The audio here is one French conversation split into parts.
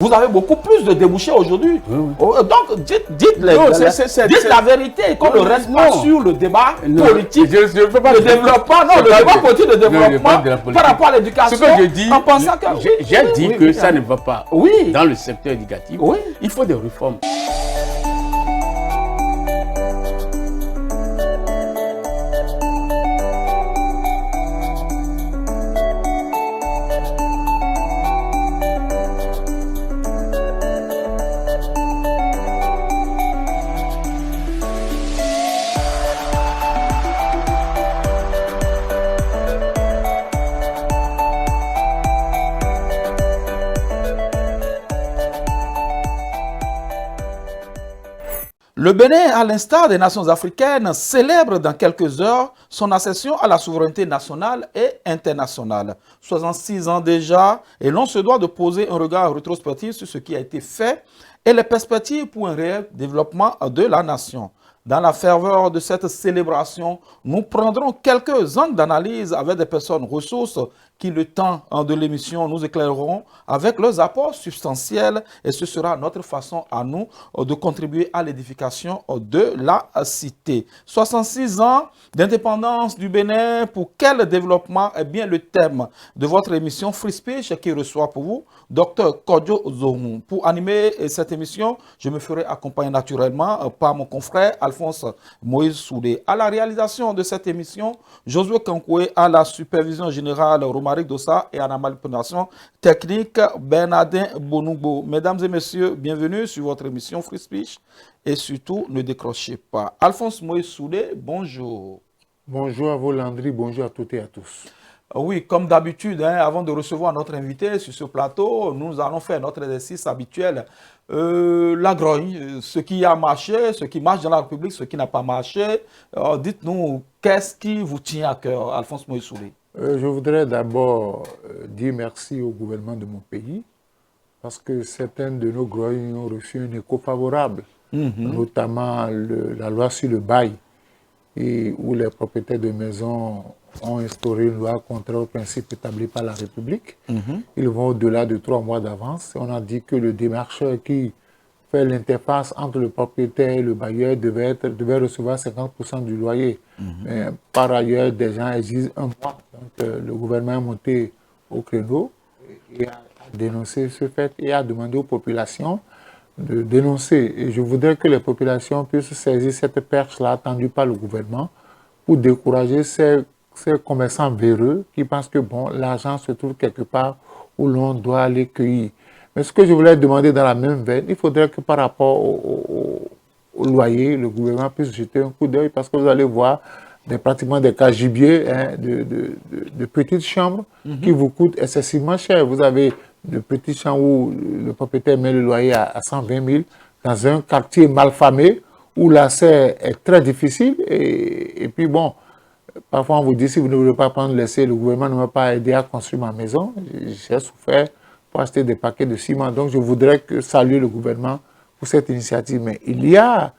Vous avez beaucoup plus de débouchés aujourd'hui. Oui. Donc, dites la vérité, qu'on ne reste pas sur le débat politique je ne peux pas de développement. Non, le débat politique de développement par rapport à l'éducation. Ce que je dis, en pensant que... J'ai dit que ça ne va pas dans le secteur éducatif. Oui. Il faut des réformes. Le Bénin, à l'instar des nations africaines, célèbre dans quelques heures son accession à la souveraineté nationale et internationale. 66 ans déjà, et l'on se doit de poser un regard rétrospectif sur ce qui a été fait et les perspectives pour un réel développement de la nation. Dans la ferveur de cette célébration, nous prendrons quelques angles d'analyse avec des personnes ressources qui, le temps de l'émission, nous éclaireront avec leurs apports substantiels et ce sera notre façon à nous de contribuer à l'édification de la cité. 66 ans d'indépendance du Bénin, pour quel développement est bien le thème de votre émission Free Speech qui reçoit pour vous Dr Kodjo Zohou. Pour animer cette émission, je me ferai accompagner naturellement par mon confrère Alphonse Moïse Soudé. À la réalisation de cette émission, Josué Kankoué, à la supervision générale Romaric Dossa et à la manipulation technique Bernardin Bonougo. Mesdames et messieurs, bienvenue sur votre émission Free Speech et surtout ne décrochez pas. Alphonse Moïse Soudé, bonjour. Bonjour à vous Landry, bonjour à toutes et à tous. Oui, comme d'habitude, avant de recevoir notre invité sur ce plateau, nous allons faire notre exercice habituel. La grogne, ce qui a marché, ce qui marche dans la République, ce qui n'a pas marché. Dites-nous, qu'est-ce qui vous tient à cœur, Alphonse Moïse Soudé? Je voudrais d'abord dire merci au gouvernement de mon pays parce que certaines de nos grognes ont reçu un écho favorable, notamment la loi sur le bail, et où les propriétaires de maisons ont instauré une loi contraire aux principes établis par la République. Ils vont au-delà de 3 mois d'avance. On a dit que le démarcheur qui fait l'interface entre le propriétaire et le bailleur devait recevoir 50% du loyer. Mais par ailleurs, des gens exigent 1 mois. Donc le gouvernement est monté au créneau et a dénoncé ce fait et a demandé aux populations de dénoncer. Et je voudrais que les populations puissent saisir cette perche-là tendue par le gouvernement pour décourager ces commerçants véreux qui pensent que bon, l'argent se trouve quelque part où l'on doit aller cueillir. Mais ce que je voulais demander dans la même veine, il faudrait que par rapport au loyer, le gouvernement puisse jeter un coup d'œil parce que vous allez voir pratiquement des cas gibiers de petites chambres qui vous coûtent excessivement cher. Vous avez de petits chambres où le propriétaire met le loyer à 120 000 dans un quartier malfamé où l'accès est très difficile et puis bon, parfois on vous dit si vous ne voulez pas prendre l'essai, le gouvernement ne m'a pas aidé à construire ma maison. J'ai souffert pour acheter des paquets de ciment. Donc je voudrais saluer le gouvernement pour cette initiative. Mais il y a,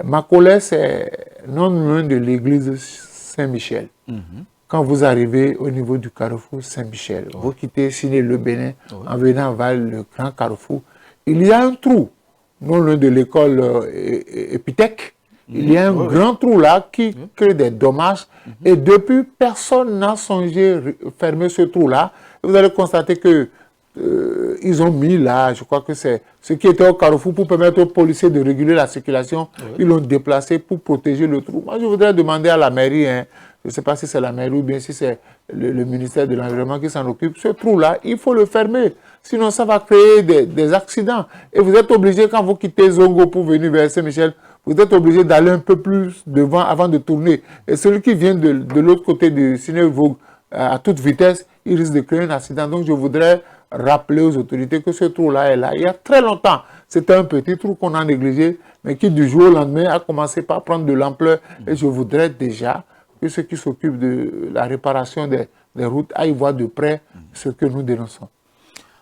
ma colère c'est non loin de l'église Saint-Michel. Quand vous arrivez au niveau du carrefour Saint-Michel, vous quittez Siné le Bénin en venant vers le grand carrefour, il y a un trou, non loin de l'école Épithèque. Il y a un grand trou là qui crée des dommages et depuis, personne n'a songé à fermer ce trou là. Vous allez constater que ils ont mis là, je crois que c'est ce qui était au carrefour pour permettre aux policiers de réguler la circulation. Ils l'ont déplacé pour protéger le trou. Moi, je voudrais demander à la mairie, je ne sais pas si c'est la mairie ou bien si c'est le ministère de l'Environnement qui s'en occupe, ce trou-là, il faut le fermer. Sinon, ça va créer des accidents. Et vous êtes obligé, quand vous quittez Zongo pour venir vers Saint-Michel, vous êtes obligé d'aller un peu plus devant avant de tourner. Et celui qui vient de l'autre côté du Siné-Vogue à toute vitesse, il risque de créer un accident. Donc, je voudrais rappeler aux autorités que ce trou-là est là. Il y a très longtemps, c'était un petit trou qu'on a négligé, mais qui du jour au lendemain a commencé par prendre de l'ampleur. Et je voudrais déjà que ceux qui s'occupent de la réparation des routes aillent voir de près ce que nous dénonçons.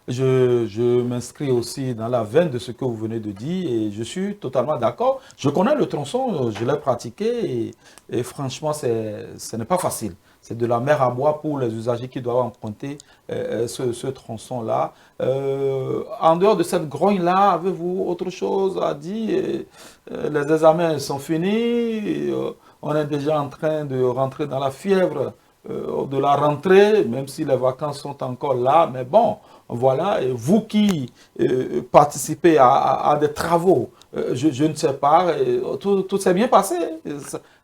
Je m'inscris aussi dans la veine de ce que vous venez de dire et je suis totalement d'accord. Je connais le tronçon, je l'ai pratiqué et franchement, ce n'est pas facile. c'est de la mer à boire pour les usagers qui doivent emprunter ce tronçon-là. En dehors de cette grogne-là, avez-vous autre chose à dire? Les examens sont finis, on est déjà en train de rentrer dans la fièvre de la rentrée, même si les vacances sont encore là, mais bon, voilà, et vous qui participez à des travaux, je ne sais pas, tout s'est bien passé,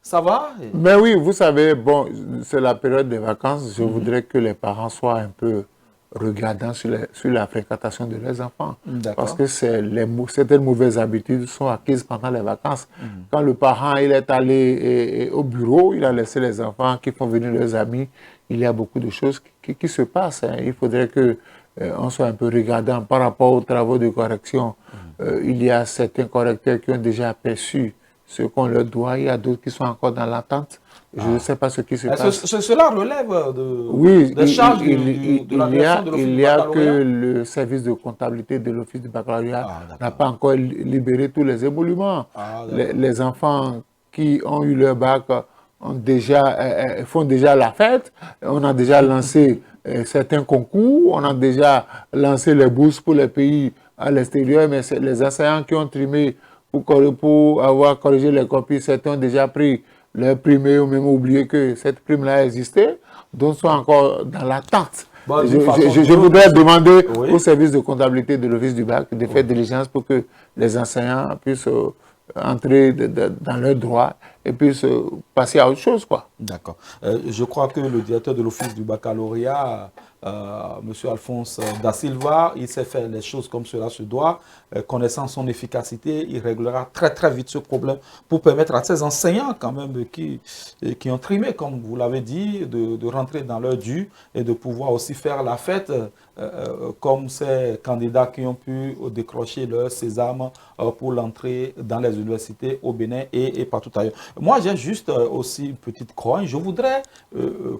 ça va? Mais oui, vous savez, bon, c'est la période des vacances, je voudrais que les parents soient un peu regardants sur la fréquentation de leurs enfants. Parce que certaines mauvaises habitudes sont acquises pendant les vacances. Quand le parent il est allé au bureau, il a laissé les enfants qui font venir leurs amis, il y a beaucoup de choses qui se passent. Hein. Il faudrait que on soit un peu regardant par rapport aux travaux de correction. Il y a certains correcteurs qui ont déjà aperçu ce qu'on leur doit, il y a d'autres qui sont encore dans l'attente. Je ne sais pas ce qui se passe. Cela relève des charges de la direction de l'office du baccalauréat. Il y a que le service de comptabilité de l'office du baccalauréat n'a pas encore libéré tous les émoluments. Les enfants qui ont eu leur bac font déjà la fête. On a déjà lancé certains concours. On a déjà lancé les bourses pour les pays à l'extérieur. Mais les enseignants qui ont trimé pour avoir corrigé les copies, certains ont déjà pris leur primé ou même oublié que cette prime-là existait, d'autres sont encore dans l'attente. Bon, je voudrais demander au service de comptabilité de l'office du bac de faire diligence pour que les enseignants puissent entrer dans leurs droits et puissent passer à autre chose, quoi. D'accord. Je crois que le directeur de l'office du baccalauréat, M. Alphonse Da Silva, il sait faire les choses comme cela se doit. Connaissant son efficacité, il réglera très très vite ce problème pour permettre à ces enseignants quand même qui ont trimé, comme vous l'avez dit, de rentrer dans leur dû et de pouvoir aussi faire la fête comme ces candidats qui ont pu décrocher leur sésame pour l'entrée dans les universités au Bénin et partout ailleurs. Moi, j'ai juste aussi une petite grogne. Je voudrais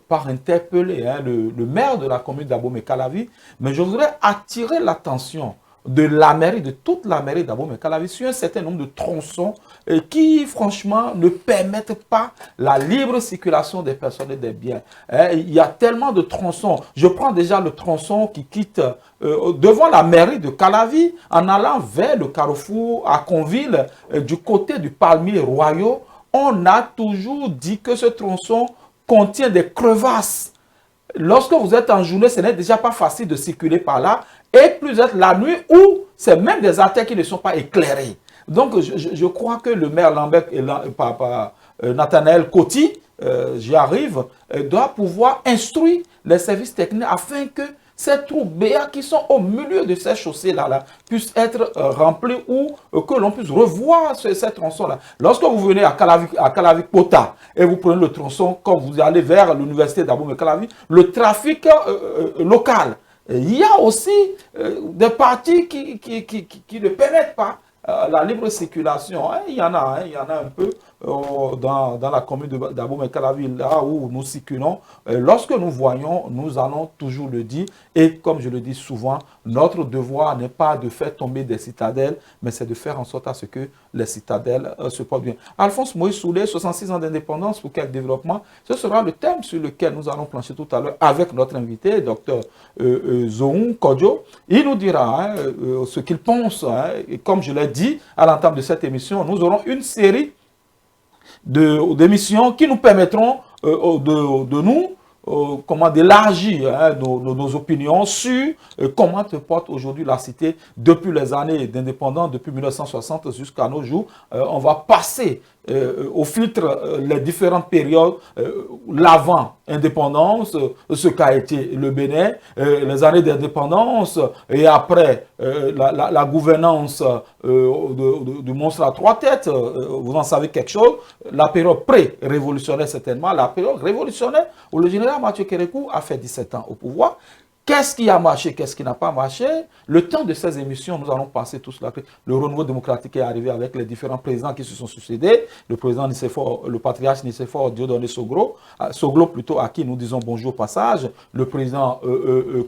pas interpeller le maire de la commune d'Abomey-Calavi, mais je voudrais attirer l'attention de la mairie, de toute la mairie d'Abomey-Calavi sur un certain nombre de tronçons qui, franchement, ne permettent pas la libre circulation des personnes et des biens. Il y a tellement de tronçons. Je prends déjà le tronçon qui quitte devant la mairie de Calavi en allant vers le carrefour à Conville, du côté du Palmier Royaux. On a toujours dit que ce tronçon contient des crevasses. Lorsque vous êtes en journée, ce n'est déjà pas facile de circuler par là. Et plus être la nuit où c'est même des artères qui ne sont pas éclairées. Donc, je crois que le maire Lambert et Nathanaël Coty, j'y arrive, doit pouvoir instruire les services techniques afin que ces trous béats qui sont au milieu de ces chaussées-là puissent être remplis ou que l'on puisse revoir ces tronçons-là. Lorsque vous venez à Calavi-Pota et vous prenez le tronçon, quand vous allez vers l'université d'Abomey-Calavi, le trafic local, il y a aussi des parties qui ne permettent pas la libre circulation. Il y en a un peu dans la commune d'Abomey-Calavi, là où nous circulons. Lorsque nous voyons, nous allons toujours le dire. Et comme je le dis souvent, notre devoir n'est pas de faire tomber des citadelles, mais c'est de faire en sorte à ce que les citadelles se portent bien. Alphonse Moïse Soulé, 66 ans d'indépendance, pour quel développement? Ce sera le thème sur lequel nous allons plancher tout à l'heure avec notre invité, Dr Zohun Kodjo. Il nous dira ce qu'il pense. Et comme je l'ai dit à l'entame de cette émission, nous aurons une série d'émissions qui nous permettront de nous d'élargir nos opinions sur comment se porte aujourd'hui la cité depuis les années d'indépendance, depuis 1960 jusqu'à nos jours. On va passer au filtre les différentes périodes, l'avant-indépendance, ce qu'a été le Bénin, les années d'indépendance et après la gouvernance du monstre à trois têtes. Vous en savez quelque chose. La période pré-révolutionnaire certainement, la période révolutionnaire où le général Mathieu Kérékou a fait 17 ans au pouvoir. Qu'est-ce qui a marché, qu'est-ce qui n'a pas marché? Le temps de ces émissions, nous allons passer tout cela. Le renouveau démocratique est arrivé avec les différents présidents qui se sont succédés. Le président Nicéphore, le patriarche Nicéphore Dieudonné Soglo plutôt, à qui nous disons bonjour au passage. Le président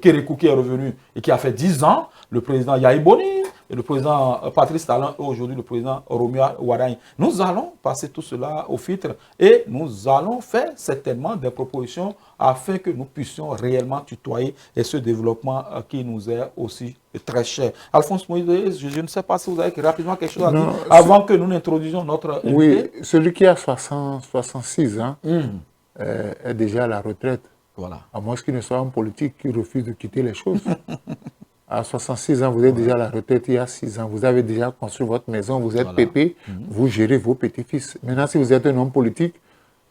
Kérékou qui est revenu et qui a fait 10 ans. Le président Yahi Boni, le président Patrice Talon et aujourd'hui le président Romia Wardani. Nous allons passer tout cela au filtre et nous allons faire certainement des propositions afin que nous puissions réellement tutoyer et ce développement qui nous est aussi très cher. Alphonse Moïse, je ne sais pas si vous avez rapidement quelque chose à dire avant que nous n'introduisions notre invité. Oui, celui qui a 66 ans est déjà à la retraite. Voilà. À moins qu'il ne soit en politique qui refuse de quitter les choses. À 66 ans, vous êtes déjà à la retraite il y a 6 ans. Vous avez déjà construit votre maison, vous êtes pépé, vous gérez vos petits-fils. Maintenant, si vous êtes un homme politique,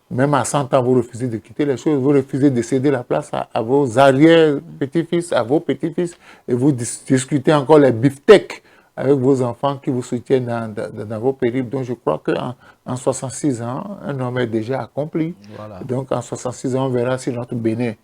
même à 100 ans, vous refusez de quitter les choses, vous refusez de céder la place à vos arrière-petits-fils, à vos petits-fils, et vous discutez encore les beefsteaks avec vos enfants qui vous soutiennent dans vos périples. Donc, je crois qu'en 66 ans, un homme est déjà accompli. Voilà. Donc, en 66 ans, on verra si notre Bénin,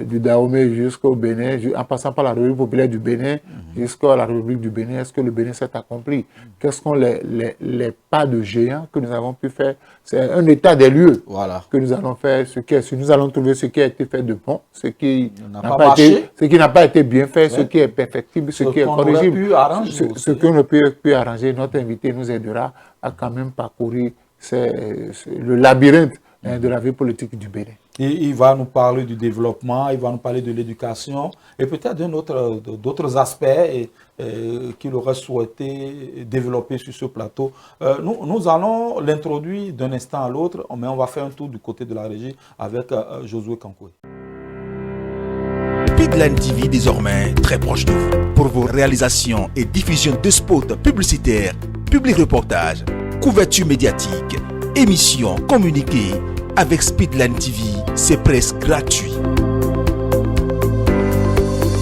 du Dahomey jusqu'au Bénin, en passant par la République populaire du Bénin jusqu'à la République du Bénin, est-ce que le Bénin s'est accompli? Quels sont les pas de géant que nous avons pu faire? C'est un état des lieux que nous allons faire. Nous allons trouver ce qui a été fait de bon, ce qui n'a pas été bien fait, ce qui est perfectible, ce qui est corrigible, ce qu'on a pu arranger. Notre invité nous aidera à quand même parcourir le labyrinthe de la vie politique du Bénin. Et il va nous parler du développement, il va nous parler de l'éducation et peut-être d'autres aspects qu'il aurait souhaité développer sur ce plateau. Nous allons l'introduire d'un instant à l'autre, mais on va faire un tour du côté de la régie avec Josué Kankoué. Speedline TV désormais très proche de vous. Pour vos réalisations et diffusion de spots publicitaires, publics reportages, couverture médiatique, émissions, communiqués, avec Speedline TV, c'est presque gratuit.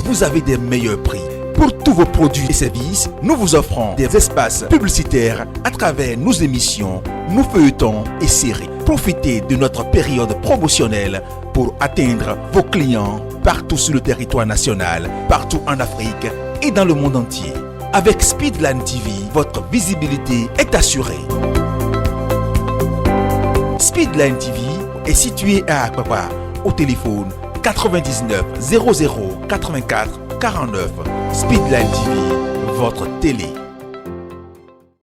Vous avez des meilleurs prix. Pour tous vos produits et services, nous vous offrons des espaces publicitaires à travers nos émissions, nos feuilletons et séries. Profitez de notre période promotionnelle pour atteindre vos clients partout sur le territoire national, partout en Afrique et dans le monde entier. Avec Speedline TV, votre visibilité est assurée. Speedline TV est situé à Akpapa, au téléphone 99 00 84 49. Speedline TV, votre télé.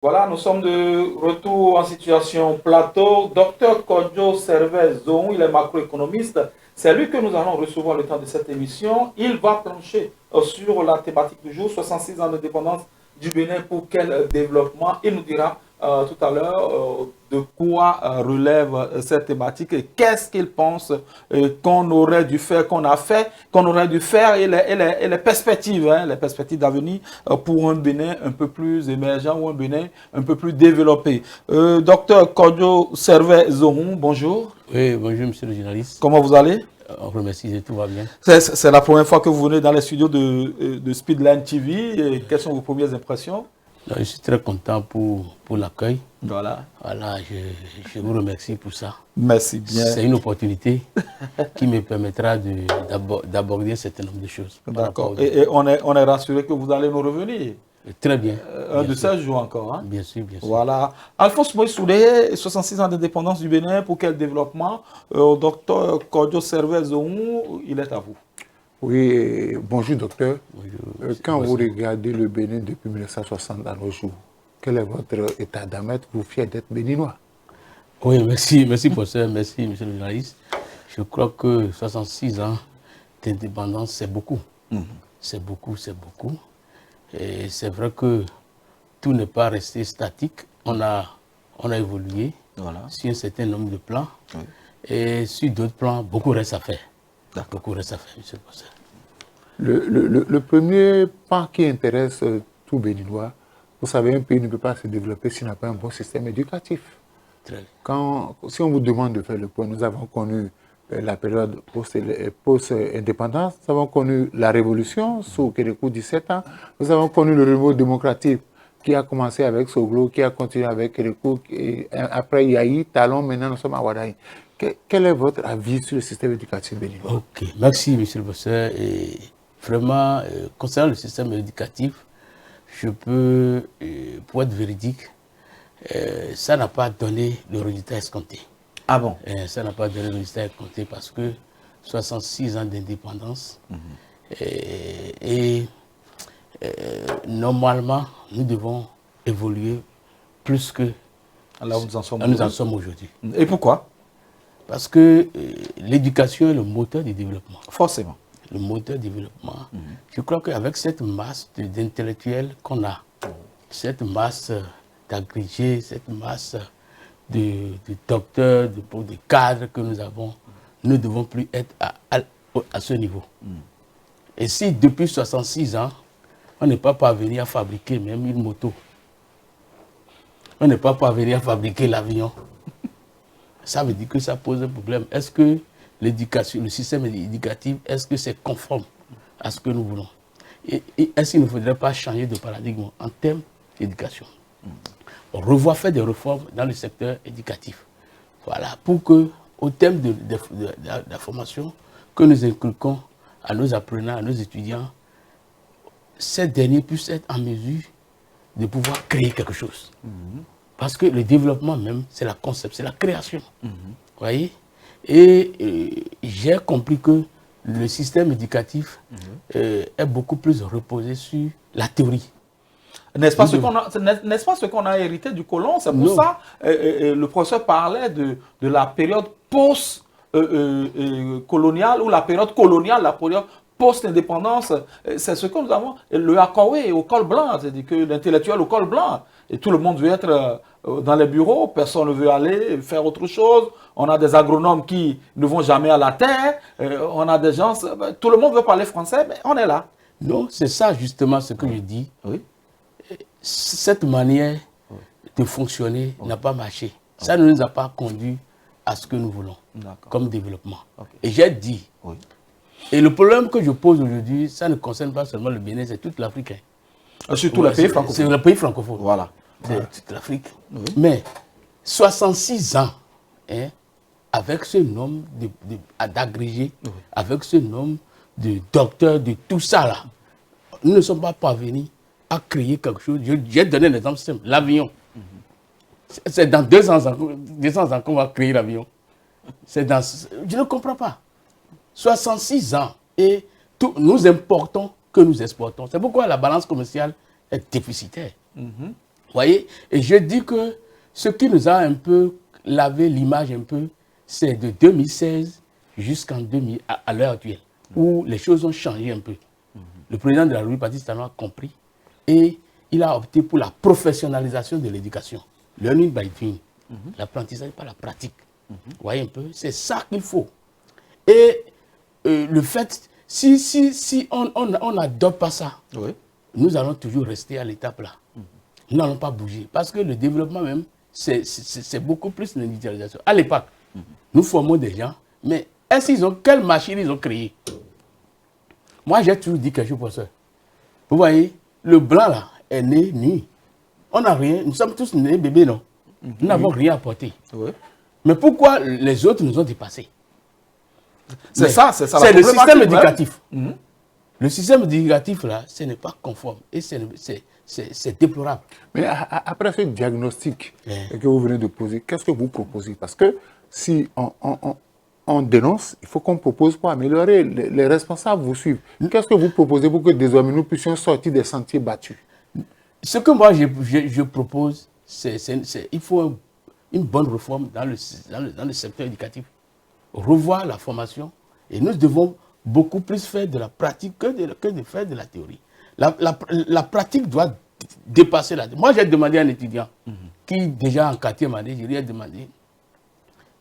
Voilà, nous sommes de retour en situation plateau. Dr Kodjo Servais Zohou, il est macroéconomiste. C'est lui que nous allons recevoir le temps de cette émission. Il va trancher sur la thématique du jour, 66 ans d'indépendance du Bénin, pour quel développement. Il nous dira tout à l'heure de quoi relève cette thématique et qu'est-ce qu'il pense qu'on aurait dû faire, qu'on aurait dû faire et les perspectives, les perspectives d'avenir pour un Bénin un peu plus émergent ou un Bénin un peu plus développé. Docteur Kodjo Servais Zohou, bonjour. Oui, bonjour monsieur le journaliste. Comment vous allez? On remercie, tout va bien. C'est la première fois que vous venez dans les studios de Speedline TV. Et quelles sont vos premières impressions? Je suis très content pour l'accueil. Voilà, je vous remercie pour ça. Merci bien. C'est une opportunité qui me permettra d'aborder un certain nombre de choses. D'accord. Et on est rassuré que vous allez nous revenir. Très bien. Un de 16 jours encore. Hein? Bien sûr, bien sûr. Voilà. Alphonse Moïse Souleye, 66 ans d'indépendance du Bénin, pour quel développement? Docteur Kodjo Servais Zohou, il est à vous. Oui, bonjour docteur. Bonjour, quand vous regardez le Bénin depuis 1960 dans nos jours, quel est votre état d'âme? Êtes-vous fier d'être béninois? Oui, merci pour ça. Merci, monsieur le journaliste. Je crois que 66 ans d'indépendance, c'est beaucoup. C'est beaucoup, c'est beaucoup. Et c'est vrai que tout n'est pas resté statique. On a évolué sur un certain nombre de plans. Et sur d'autres plans, beaucoup reste à faire. Beaucoup reste à faire, monsieur le professeur. Le premier pan qui intéresse tout Béninois, vous savez, un pays ne peut pas se développer s'il n'a pas un bon système éducatif. Si on vous demande de faire le point, nous avons connu la période post-indépendance, nous avons connu la révolution sous Kérékou, 17 ans, nous avons connu le renouveau démocratique qui a commencé avec Soglo, qui a continué avec Kérékou, et après Yahi, Talon, maintenant nous sommes à Wadaï. Quel est votre avis sur le système éducatif béninois? Ok, merci monsieur le professeur. Et vraiment, concernant le système éducatif, je peux, pour être véridique, ça n'a pas donné le résultat escompté. Ah bon? Ça n'a pas donné le résultat escompté parce que 66 ans d'indépendance et normalement, nous devons évoluer plus que là où nous en sommes aujourd'hui. Et pourquoi? Parce que l'éducation est le moteur du développement. Forcément. Le moteur du développement. Je crois qu'avec cette masse d'intellectuels qu'on a, cette masse d'agrégés, cette masse de docteurs, de cadres que nous avons, nous ne devons plus être à ce niveau. Et si depuis 66 ans, on n'est pas parvenu à fabriquer même une moto, on n'est pas parvenu à fabriquer l'avion, ça veut dire que ça pose un problème. Est-ce que l'éducation, le système éducatif, est-ce que c'est conforme à ce que nous voulons? Et est-ce qu'il ne faudrait pas changer de paradigme en termes d'éducation? On revoit faire des réformes dans le secteur éducatif. Voilà, pour que, au thème de la formation, que nous inculquons à nos apprenants, à nos étudiants, ces derniers puissent être en mesure de pouvoir créer quelque chose. Parce que le développement même, c'est la conception, c'est la création. Vous voyez? Et j'ai compris que le système éducatif est beaucoup plus reposé sur la théorie. N'est-ce pas ce qu'on a hérité du colon? C'est pour ça le professeur parlait de la période post-coloniale ou la période coloniale, la période post-indépendance. C'est ce que nous avons, le Akawé au col blanc, c'est-à-dire que l'intellectuel au col blanc. Et tout le monde veut être dans les bureaux, personne ne veut aller faire autre chose. On a des agronomes qui ne vont jamais à la terre. On a des gens, tout le monde veut parler français, mais on est là. Non, c'est ça justement ce que je dis. Oui. Cette manière de fonctionner n'a pas marché. Ça ne nous a pas conduit à ce que nous voulons comme développement. Et j'ai dit, et le problème que je pose aujourd'hui, ça ne concerne pas seulement le Bénin, c'est toute l'Afrique. Surtout les pays francophones. C'est le pays francophone. Voilà. C'est toute l'Afrique. Mais 66 ans, avec ce nombre d'agrégés, avec ce nombre de docteurs, de tout ça là, nous ne sommes pas parvenus à créer quelque chose. J'ai donné un exemple simple, l'avion. C'est dans 200 ans qu'on va créer l'avion. Je ne comprends pas. 66 ans et nous importons que nous exportons. C'est pourquoi la balance commerciale est déficitaire. Vous voyez? Et je dis que ce qui nous a un peu lavé l'image un peu, c'est de 2016 jusqu'en 2000 à l'heure actuelle, où les choses ont changé un peu. Le président de la République, Patrice Talon, a compris et il a opté pour la professionnalisation de l'éducation. Learning by doing. L'apprentissage par la pratique. Vous voyez un peu? C'est ça qu'il faut. Et le fait, si on n'adopte pas ça, nous allons toujours rester à l'étape là. Nous n'allons pas bouger. Parce que le développement même, c'est beaucoup plus l'industrialisation. À l'époque, nous formons des gens, mais quelle machine ils ont créé? Moi, j'ai toujours dit quelque chose pour ça. Vous voyez, le blanc là est né nu. On n'a rien, nous sommes tous nés bébés, non? Nous n'avons rien apporté. Mais pourquoi les autres nous ont dépassés? C'est ça. C'est le système éducatif. Le système éducatif, là, ce n'est pas conforme. Et c'est déplorable. Mais après ce diagnostic que vous venez de poser, qu'est-ce que vous proposez? Parce que si on dénonce, il faut qu'on propose pour améliorer. Les responsables vous suivent. Qu'est-ce que vous proposez pour que désormais nous puissions sortir des sentiers battus? Ce que moi je propose, il faut une bonne réforme dans le secteur éducatif. Revoir la formation et nous devons beaucoup plus faire de la pratique que de faire de la théorie. La pratique doit dépasser la théorie. Moi, j'ai demandé à un étudiant qui, déjà en 4e année, je lui ai demandé,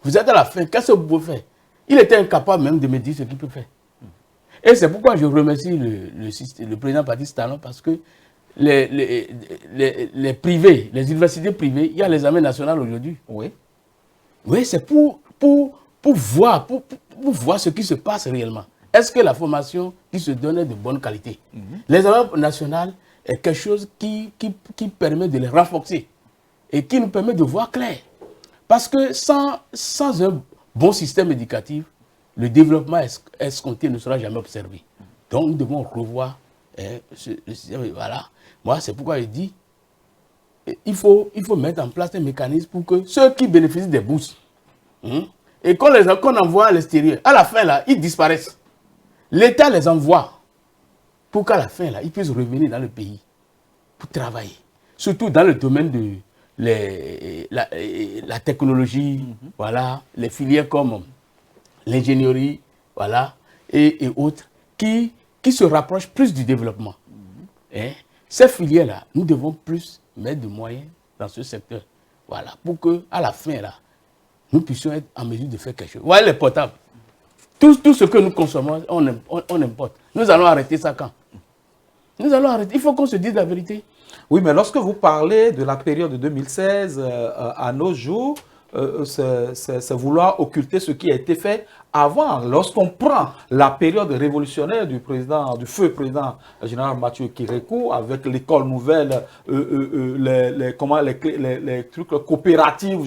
vous êtes à la fin, qu'est-ce que vous pouvez faire? Il était incapable même de me dire ce qu'il peut faire. Et c'est pourquoi je remercie le président Patrice Talon, parce que les privés, les universités privées, il y a l'examen national aujourd'hui. Oui, c'est pour voir ce qui se passe réellement. Est-ce que la formation qui se donne est de bonne qualité? L'examen national est quelque chose qui permet de les renforcer et qui nous permet de voir clair. Parce que sans un bon système éducatif, le développement escompté ne sera jamais observé. Donc nous devons revoir le système. Voilà. Moi, c'est pourquoi je dis il faut mettre en place un mécanisme pour que ceux qui bénéficient des bourses et qu'on envoie à l'extérieur, à la fin, là, ils disparaissent. L'État les envoie. pour qu'à la fin, là, ils puissent revenir dans le pays pour travailler. Surtout dans le domaine de la technologie, voilà, les filières comme l'ingénierie, voilà, et autres, qui se rapprochent plus du développement. Hein? Ces filières-là, nous devons plus mettre de moyens dans ce secteur, voilà, pour qu'à la fin, là, nous puissions être en mesure de faire quelque chose. Voilà les portables. Tout ce que nous consommons, on importe. Nous allons arrêter ça quand? Nous allons arrêter. Il faut qu'on se dise la vérité. Oui, mais lorsque vous parlez de la période de 2016 à nos jours, c'est vouloir occulter ce qui a été fait avant. Lorsqu'on prend la période révolutionnaire du feu président général Mathieu Kérékou, avec l'école nouvelle, les trucs coopératifs,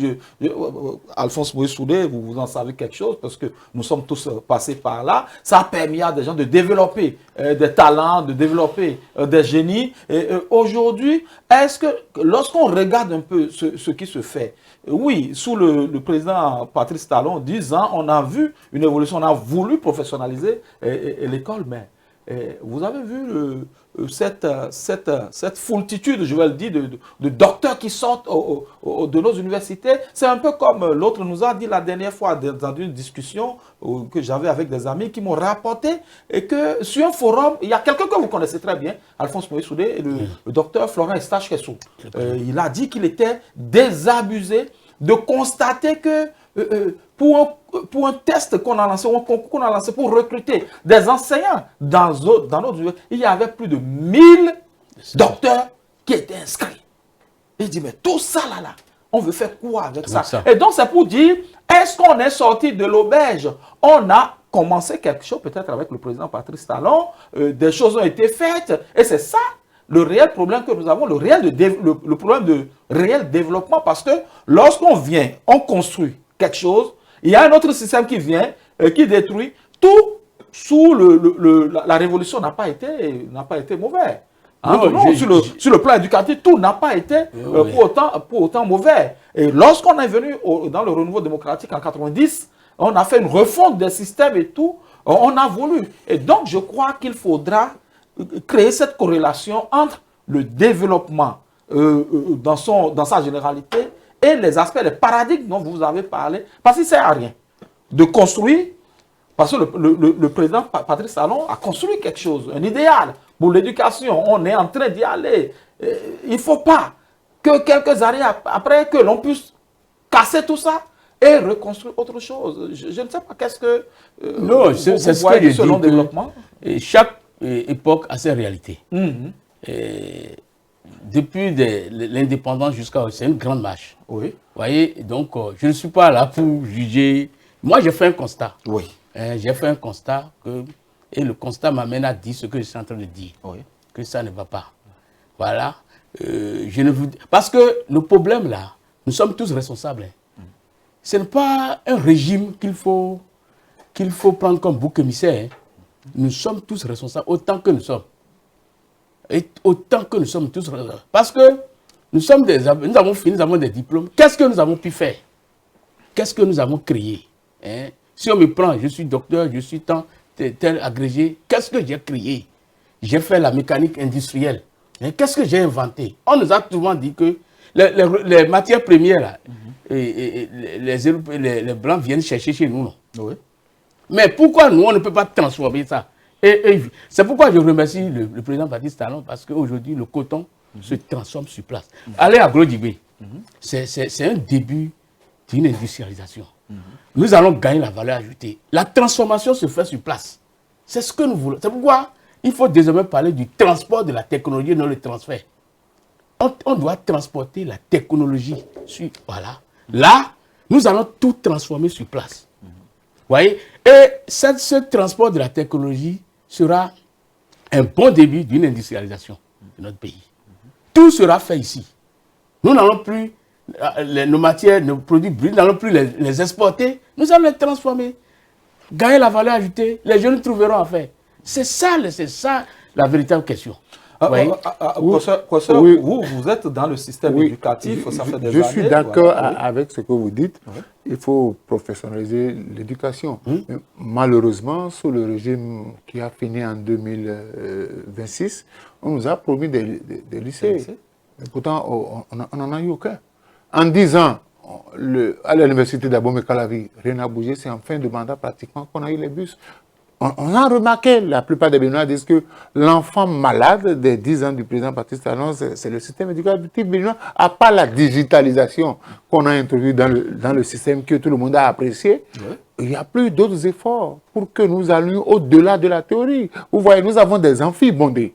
Alphonse Moïse Soudé, vous en savez quelque chose, parce que nous sommes tous passés par là. Ça a permis à des gens de développer des talents, de développer des génies. Aujourd'hui, est-ce que lorsqu'on regarde un peu ce qui se fait, oui, sous le président Patrice Talon, 10 ans, on a vu une évolution, on a voulu professionnaliser l'école, mais vous avez vu cette foultitude, je vais le dire, de docteurs qui sortent de nos universités. C'est un peu comme l'autre nous a dit la dernière fois dans une discussion que j'avais avec des amis qui m'ont rapporté et que sur un forum, il y a quelqu'un que vous connaissez très bien, Alphonse Moïse Soudé, le docteur Florent Eustache Kessou. Il a dit qu'il était désabusé de constater que pour un test qu'on a lancé, un concours qu'on a lancé pour recruter des enseignants dans notre université, il y avait plus de 1000 docteurs qui étaient inscrits. Il dit, mais tout ça là, on veut faire quoi avec ça? Et donc c'est pour dire, est-ce qu'on est sorti de l'auberge? On a commencé quelque chose, peut-être avec le président Patrice Talon, des choses ont été faites, et c'est ça le réel problème que nous avons, le problème de réel développement, parce que lorsqu'on vient, on construit quelque chose, il y a un autre système qui vient, qui détruit. Tout sous la révolution n'a pas été mauvais. Hein, non, sur le plan éducatif, tout n'a pas été pour autant mauvais. Et lorsqu'on est venu dans le renouveau démocratique en 90, on a fait une refonte des systèmes et tout, on a voulu. Et donc, je crois qu'il faudra créer cette corrélation entre le développement dans sa généralité et les aspects, les paradigmes dont vous avez parlé, parce qu'il ne sert à rien de construire, parce que le président Patrice Talon a construit quelque chose, un idéal pour l'éducation, on est en train d'y aller. Il ne faut pas que quelques années après, que l'on puisse casser tout ça et reconstruire autre chose. Je ne sais pas qu'est-ce que non, c'est ce que je dis, développement. Chaque époque a ses réalités. Depuis l'indépendance jusqu'à aujourd'hui, c'est une grande marche. Oui. Vous voyez, donc je ne suis pas là pour juger. Moi, j'ai fait un constat. Oui. J'ai fait un constat et le constat m'amène à dire ce que je suis en train de dire. Oui. Que ça ne va pas. Voilà. Parce que le problème là, nous sommes tous responsables. Ce n'est pas un régime qu'il faut prendre comme bouc émissaire. Nous sommes tous responsables autant que nous sommes. Et autant que nous sommes tous responsables. Parce que nous avons fini, nous avons des diplômes. Qu'est-ce que nous avons pu faire? Qu'est-ce que nous avons créé? Si on me prend, je suis docteur, je suis tel agrégé, qu'est-ce que j'ai créé? J'ai fait la mécanique industrielle. Qu'est-ce que j'ai inventé? On nous a souvent dit que les matières premières, là, les Blancs viennent chercher chez nous. Non? Oui. Mais pourquoi nous, on ne peut pas transformer ça? C'est pourquoi je remercie le président Patrice Talon, parce qu'aujourd'hui, le coton se transforme sur place. Allez à Gros-Dibé, c'est un début d'une industrialisation. Nous allons gagner la valeur ajoutée. La transformation se fait sur place. C'est ce que nous voulons. C'est pourquoi il faut désormais parler du transport de la technologie, non le transfert. On doit transporter la technologie. Voilà. Là, nous allons tout transformer sur place. Vous voyez? Et ce transport de la technologie sera un bon début d'une industrialisation de notre pays. Tout sera fait ici. Nous n'allons plus, nos matières, nos produits bruts, nous n'allons plus les exporter. Nous allons les transformer. Gagner la valeur ajoutée, les jeunes trouveront à faire. C'est ça la véritable question. Professeur, oui. vous êtes dans le système éducatif, ça fait des années. Je suis d'accord avec ce que vous dites. Oui. Il faut professionnaliser l'éducation. Malheureusement, sous le régime qui a fini en 2026, on nous a promis des lycées. Mais pourtant, on n'en a eu aucun. En 10 ans, à l'université d'Abomey-Calavi, rien n'a bougé. C'est en fin de mandat pratiquement qu'on a eu les bus. On a remarqué, la plupart des Béninois disent que l'enfant malade des 10 ans du président Baptiste Talon, c'est le système éducatif béninois, à part la digitalisation qu'on a introduite dans le système que tout le monde a apprécié. Oui. Il n'y a plus d'autres efforts pour que nous allions au-delà de la théorie. Vous voyez, nous avons des amphibondés.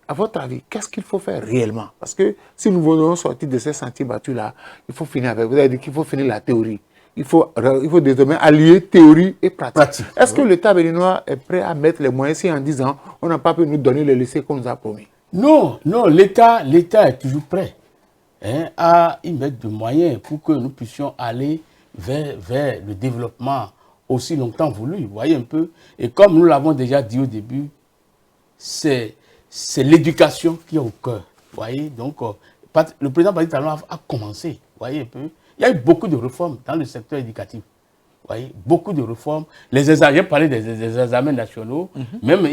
À votre avis, qu'est-ce qu'il faut faire réellement? Parce que si nous voulons sortir de ces sentiers battus-là, il faut finir avec. Vous avez dit qu'il faut finir la théorie. Il faut désormais allier théorie et pratique. Est-ce que l'État béninois est prêt à mettre les moyens si en 10 ans, on n'a pas pu nous donner les lycées qu'on nous a promis? Non, l'État est toujours prêt à y mettre des moyens pour que nous puissions aller vers le développement aussi longtemps voulu. Vous voyez un peu. Et comme nous l'avons déjà dit au début, c'est l'éducation qui est au cœur. Vous voyez, donc le président Baptiste Talon a commencé. Vous voyez un peu. Il y a eu beaucoup de réformes dans le secteur éducatif. Vous voyez, beaucoup de réformes. J'ai parlé des examens nationaux. Même,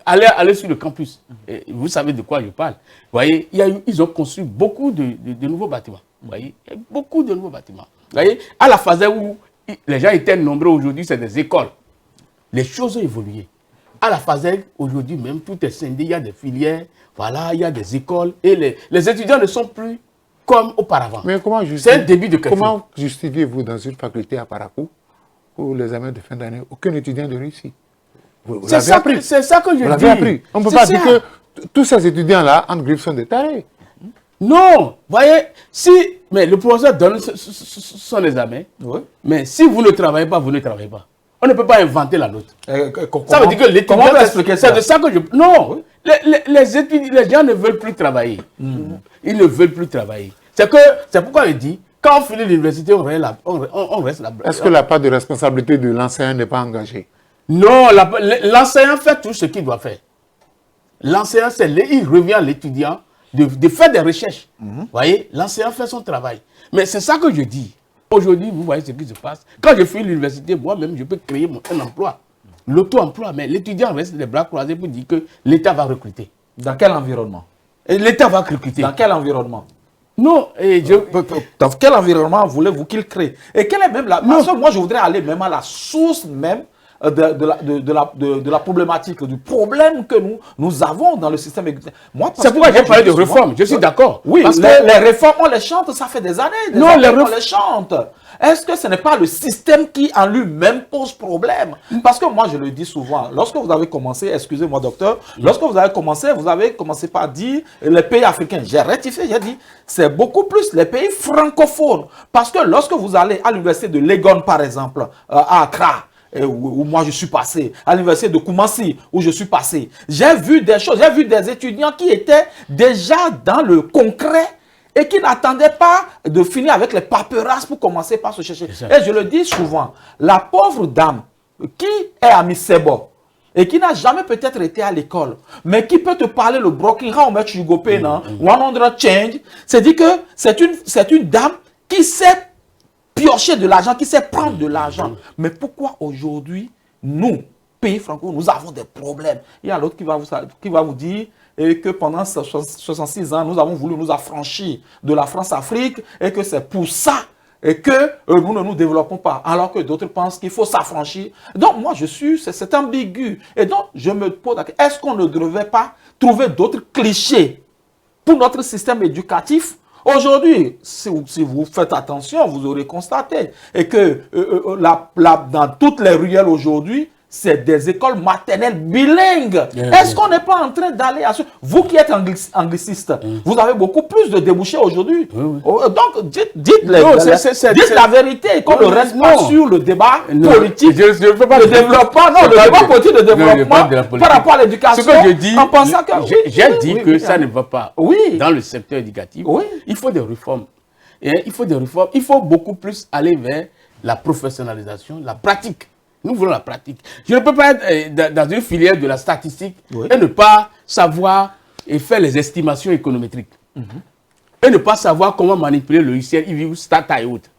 aller sur le campus. Et vous savez de quoi je parle. Vous voyez, ils ont construit beaucoup de nouveaux bâtiments. Vous voyez, il y a eu beaucoup de nouveaux bâtiments. Vous voyez, à la phase où les gens étaient nombreux aujourd'hui, c'est des écoles. Les choses ont évolué. À la phase aujourd'hui même, tout est scindé. Il y a des filières, voilà, il y a des écoles. Et les étudiants ne sont plus comme auparavant. Mais c'est un début de quelque chose. Comment justifiez-vous dans une faculté à Parakou, pour les examens de fin d'année, aucun étudiant de réussi? Vous l'avez appris. C'est ça que je dis. Vous l'avez appris. On ne peut pas dire que tous ces étudiants-là, en griffe, sont des tarés. Non, vous voyez, mais le professeur donne son examen, mais si vous ne travaillez pas, vous ne travaillez pas. On ne peut pas inventer la note. Ça veut dire que l'étudiant... Comment expliquer ça? C'est de ça que je... Non, les gens ne veulent plus travailler. Ils ne veulent plus travailler. C'est pourquoi je dis, quand on finit l'université, on reste là. Est-ce que la part de responsabilité de l'enseignant n'est pas engagée? Non, l'enseignant fait tout ce qu'il doit faire. L'enseignant, il revient à l'étudiant de faire des recherches. Vous voyez, l'enseignant fait son travail. Mais c'est ça que je dis. Aujourd'hui, vous voyez ce qui se passe. Quand je finis l'université, moi-même, je peux créer un emploi. L'auto-emploi. Mais l'étudiant reste les bras croisés pour dire que l'État va recruter. Dans quel environnement? L'État va recruter. Dans quel environnement? Non, dans quel environnement voulez-vous qu'il crée? Et quelle est même la... Parce que moi, je voudrais aller même à la source même de la problématique, du problème que nous avons dans le système éducatif. C'est pourquoi j'ai parlé de réforme, je suis d'accord. Oui, parce que les réformes, on les chante, ça fait des années. On les chante. Est-ce que ce n'est pas le système qui en lui-même pose problème? Parce que moi, je le dis souvent, lorsque vous avez commencé, excusez-moi docteur, lorsque vous avez commencé par dire les pays africains. J'ai rectifié, j'ai dit, c'est beaucoup plus les pays francophones. Parce que lorsque vous allez à l'université de Legon, par exemple, à Accra, où moi je suis passé, à l'université de Koumassi, où je suis passé, j'ai vu des choses, j'ai vu des étudiants qui étaient déjà dans le concret et qui n'attendaient pas de finir avec les paperasses pour commencer par se chercher. Et je le dis souvent, la pauvre dame qui est à Misebo et qui n'a jamais peut-être été à l'école, mais qui peut te parler le broken, how much you go pay now, 100 change, c'est dit que c'est une dame qui sait piocher de l'argent, qui sait prendre de l'argent. Mais pourquoi aujourd'hui, nous, pays francophones, nous avons des problèmes? Il y a l'autre qui va vous dire que pendant 66 ans, nous avons voulu nous affranchir de la France-Afrique et que c'est pour ça et que nous ne nous développons pas, alors que d'autres pensent qu'il faut s'affranchir. Donc moi, c'est ambigu. Et donc, je me pose la question, est-ce qu'on ne devrait pas trouver d'autres clichés pour notre système éducatif? Aujourd'hui, si vous faites attention, vous aurez constaté et que dans toutes les ruelles aujourd'hui, c'est des écoles maternelles bilingues. Est-ce qu'on n'est pas en train d'aller à ce... Vous qui êtes angliciste, vous avez beaucoup plus de débouchés aujourd'hui. Donc, dites la vérité, qu'on ne reste pas sur le débat politique, le développement, le débat politique de développement par rapport à l'éducation. Ce que je dis, en pensant que... J'ai dit que ça ne va pas dans le secteur éducatif. Il faut des réformes. Et il faut des réformes. Il faut beaucoup plus aller vers la professionnalisation, la pratique. Nous voulons la pratique. Je ne peux pas être dans une filière de la statistique et ne pas savoir et faire les estimations économétriques. Et ne pas savoir comment manipuler le logiciel IVU, Stata et autres.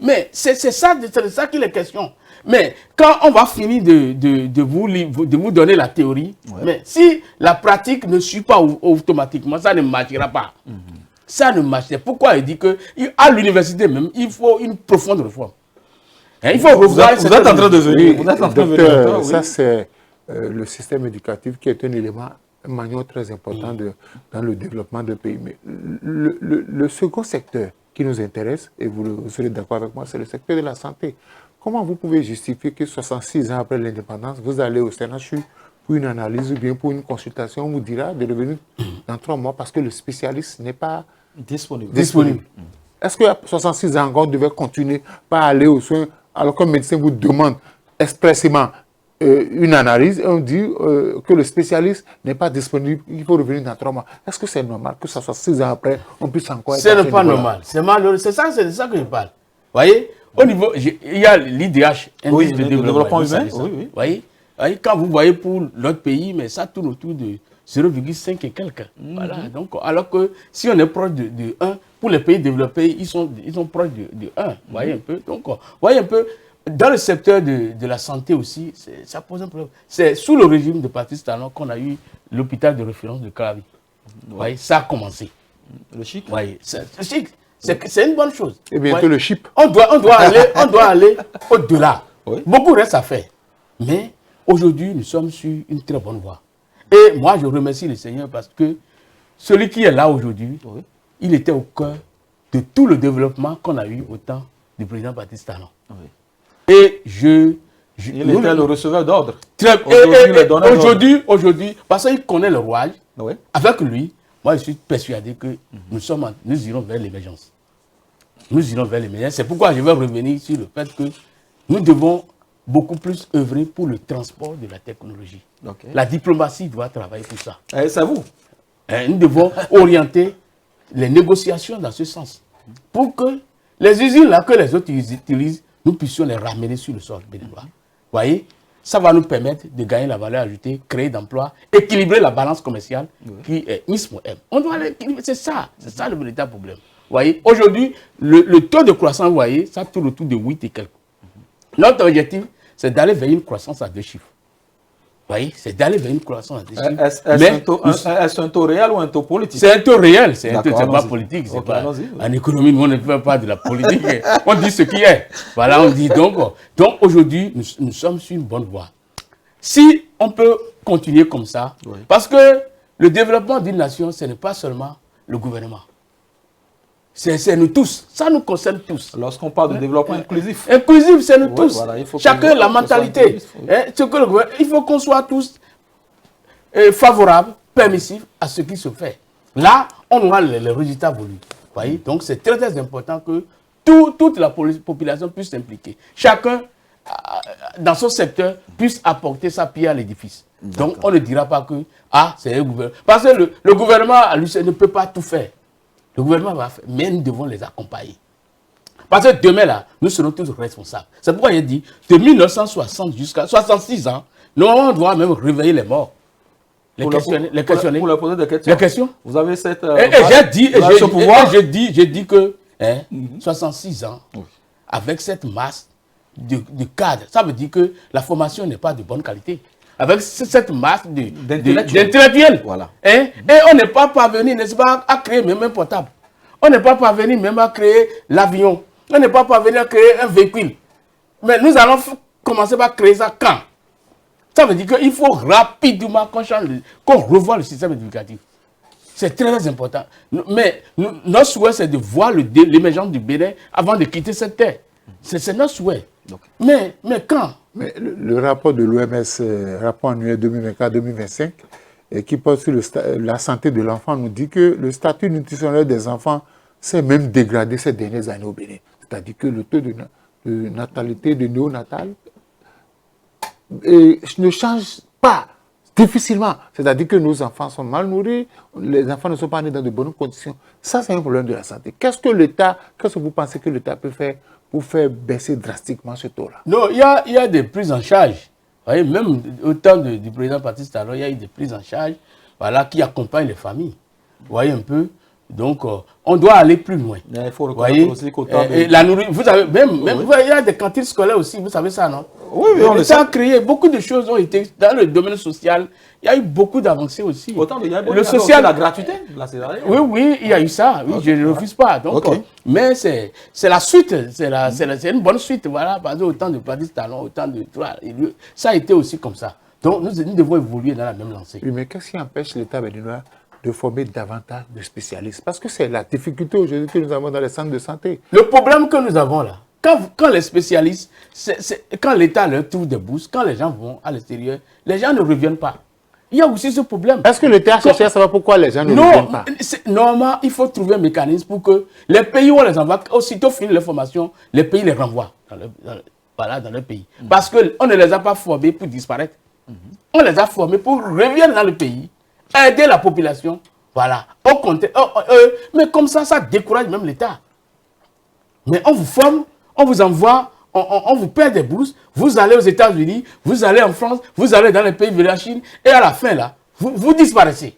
Mais c'est ça qu'il est question. Mais quand on va finir de vous donner la théorie, mais si la pratique ne suit pas automatiquement, ça ne marchera pas. Ça ne marche pas. Pourquoi il dit qu'à l'université même, il faut une profonde réforme. Hein, il faut revoir. Vous êtes en train de venir. Vous êtes en train de venir. Ça, c'est le système éducatif qui est un élément, un maillon très important dans le développement d'un pays. Mais le second secteur qui nous intéresse, et vous serez d'accord avec moi, c'est le secteur de la santé. Comment vous pouvez justifier que 66 ans après l'indépendance, vous allez au CNHU pour une analyse ou bien pour une consultation, on vous dira de revenir dans 3 mois parce que le spécialiste n'est pas disponible. Est-ce que 66 ans encore, on devait continuer par aller aux soins alors qu'un médecin vous demande expressément une analyse et on dit que le spécialiste n'est pas disponible, il faut revenir dans 3 mois. Est-ce que c'est normal que ça soit 6 ans après, on puisse encore être... Ce n'est pas normal, c'est malheureux, c'est ça que je parle. Vous voyez, au niveau, il y a l'IDH, indice de développement humain. Voyez, quand vous voyez pour l'autre pays, mais ça tourne autour de 0,5 et quelques. Voilà, donc, alors que si on est proche de 1, pour les pays développés, ils sont proches de 1. Vous voyez un peu. Donc, voyez un peu, dans le secteur de la santé aussi, ça pose un problème. C'est sous le régime de Patrice Talon qu'on a eu l'hôpital de référence de Caravi. Vous voyez, ça a commencé. Le chic. Vous voyez, c'est chic. C'est une bonne chose. Et bientôt le chip. On doit aller au-delà. Oui. Beaucoup reste à faire. Mais aujourd'hui, nous sommes sur une très bonne voie. Et moi, je remercie le Seigneur parce que celui qui est là aujourd'hui, il était au cœur de tout le développement qu'on a eu au temps du président Patrice Talon. Et il était le receveur d'ordre. Aujourd'hui, parce qu'il connaît le rouage, avec lui, moi, je suis persuadé que nous irons vers l'émergence. Nous irons vers l'émergence. C'est pourquoi je vais revenir sur le fait que nous devons beaucoup plus œuvrer pour le transport de la technologie. La diplomatie doit travailler pour ça. C'est vous. Nous devons orienter les négociations dans ce sens. Pour que les usines là que les autres utilisent, nous puissions les ramener sur le sol béninois. Vous voyez, ça va nous permettre de gagner la valeur ajoutée, créer d'emplois, équilibrer la balance commerciale qui est ISMO-M. On doit l'équilibrer, c'est ça le véritable problème. Vous voyez, aujourd'hui, le taux de croissance, vous voyez, ça tourne autour de 8 et quelques. Notre objectif, c'est d'aller vers une croissance à 2 chiffres. Vous voyez, c'est d'aller vers une croissance à 2 chiffres. Est-ce un taux réel ou un taux politique? C'est un taux réel, c'est pas politique. En économie, nous, on ne fait pas de la politique. On dit ce qui est. Voilà, on dit donc aujourd'hui, nous sommes sur une bonne voie. Si on peut continuer comme ça, parce que le développement d'une nation, ce n'est pas seulement le gouvernement. C'est nous tous. Ça nous concerne tous. Lorsqu'on parle de développement inclusif. Inclusif, c'est nous tous. Voilà, chacun la mentalité. Il faut qu'on soit tous favorables, permissifs à ce qui se fait. Là, on aura les résultats voulus. Voyez? Donc, c'est très, très important que toute la population puisse s'impliquer. Chacun, dans son secteur, puisse apporter sa pierre à l'édifice. Donc, on ne dira pas que, c'est le gouvernement. Parce que le gouvernement, à lui, ne peut pas tout faire. Le gouvernement va faire, mais nous devons les accompagner. Parce que demain, là, nous serons tous responsables. C'est pourquoi j'ai dit, de 1960 jusqu'à 66 ans, nous, on doit même réveiller les morts. Les questionner. Pour leur poser des questions. Les questions. Vous avez cette... j'ai dit que 66 ans, avec cette masse de cadres, ça veut dire que la formation n'est pas de bonne qualité. Avec cette masse d'intellectuels. Voilà. Et on n'est pas parvenu, n'est-ce pas, à créer même un portable. On n'est pas parvenu même à créer l'avion. On n'est pas parvenu à créer un véhicule. Mais nous allons commencer par créer ça quand? Ça veut dire qu'il faut rapidement qu'on revoie le système éducatif. C'est très important. Mais notre souhait, c'est de voir l'émergence du Bénin avant de quitter cette terre. C'est notre souhait. Mais quand? Mais le rapport de l'OMS, rapport annuel 2024-2025, qui porte sur la santé de l'enfant, nous dit que le statut nutritionnel des enfants s'est même dégradé ces dernières années au Bénin. C'est-à-dire que le taux de natalité, de néonatal, ne change pas difficilement. C'est-à-dire que nos enfants sont mal nourris, les enfants ne sont pas nés dans de bonnes conditions. Ça, c'est un problème de la santé. Qu'est-ce que vous pensez que l'État peut faire pour faire baisser drastiquement ce taux-là? Non, il y a des prises en charge. Vous voyez, même au temps du président Patrice Talon, il y a eu des prises en charge voilà, qui accompagnent les familles. Vous voyez un peu. Donc, on doit aller plus loin. Mais il faut reconnaître aussi qu'autant la nourriture, vous savez, même il y a des cantines scolaires aussi, vous savez ça, non? Oui, on le sait. Ça a créé, beaucoup de choses ont été, dans le domaine social, il y a eu beaucoup d'avancées aussi. Autant il y a le social, la gratuité de la césarienne. Oui, oui, il y a eu ça, oui, je ne refuse pas. Donc, mais c'est la suite, c'est une bonne suite, voilà, parce que autant de Patrice Talon, autant de... Ça a été aussi comme ça. Donc, nous devons évoluer dans la même lancée. Oui, mais qu'est-ce qui empêche l'État béninois de former davantage de spécialistes? Parce que c'est la difficulté aujourd'hui que nous avons dans les centres de santé. Le problème que nous avons là, quand les spécialistes, quand l'État leur trouve des bourses, quand les gens vont à l'extérieur, les gens ne reviennent pas. Il y a aussi ce problème. Est-ce que l'État a cherché à savoir pourquoi les gens ne reviennent pas? Normalement, il faut trouver un mécanisme pour que les pays où on les envoie, aussitôt fini leur formation, les pays les renvoient dans leur pays. Parce qu'on ne les a pas formés pour disparaître. On les a formés pour revenir dans le pays, aider la population. Voilà. Mais comme ça, ça décourage même l'État. Mais on vous forme, on vous envoie, on vous paie des bourses, vous allez aux États-Unis, vous allez en France, vous allez dans les pays de la Chine, et à la fin, là, vous disparaissez.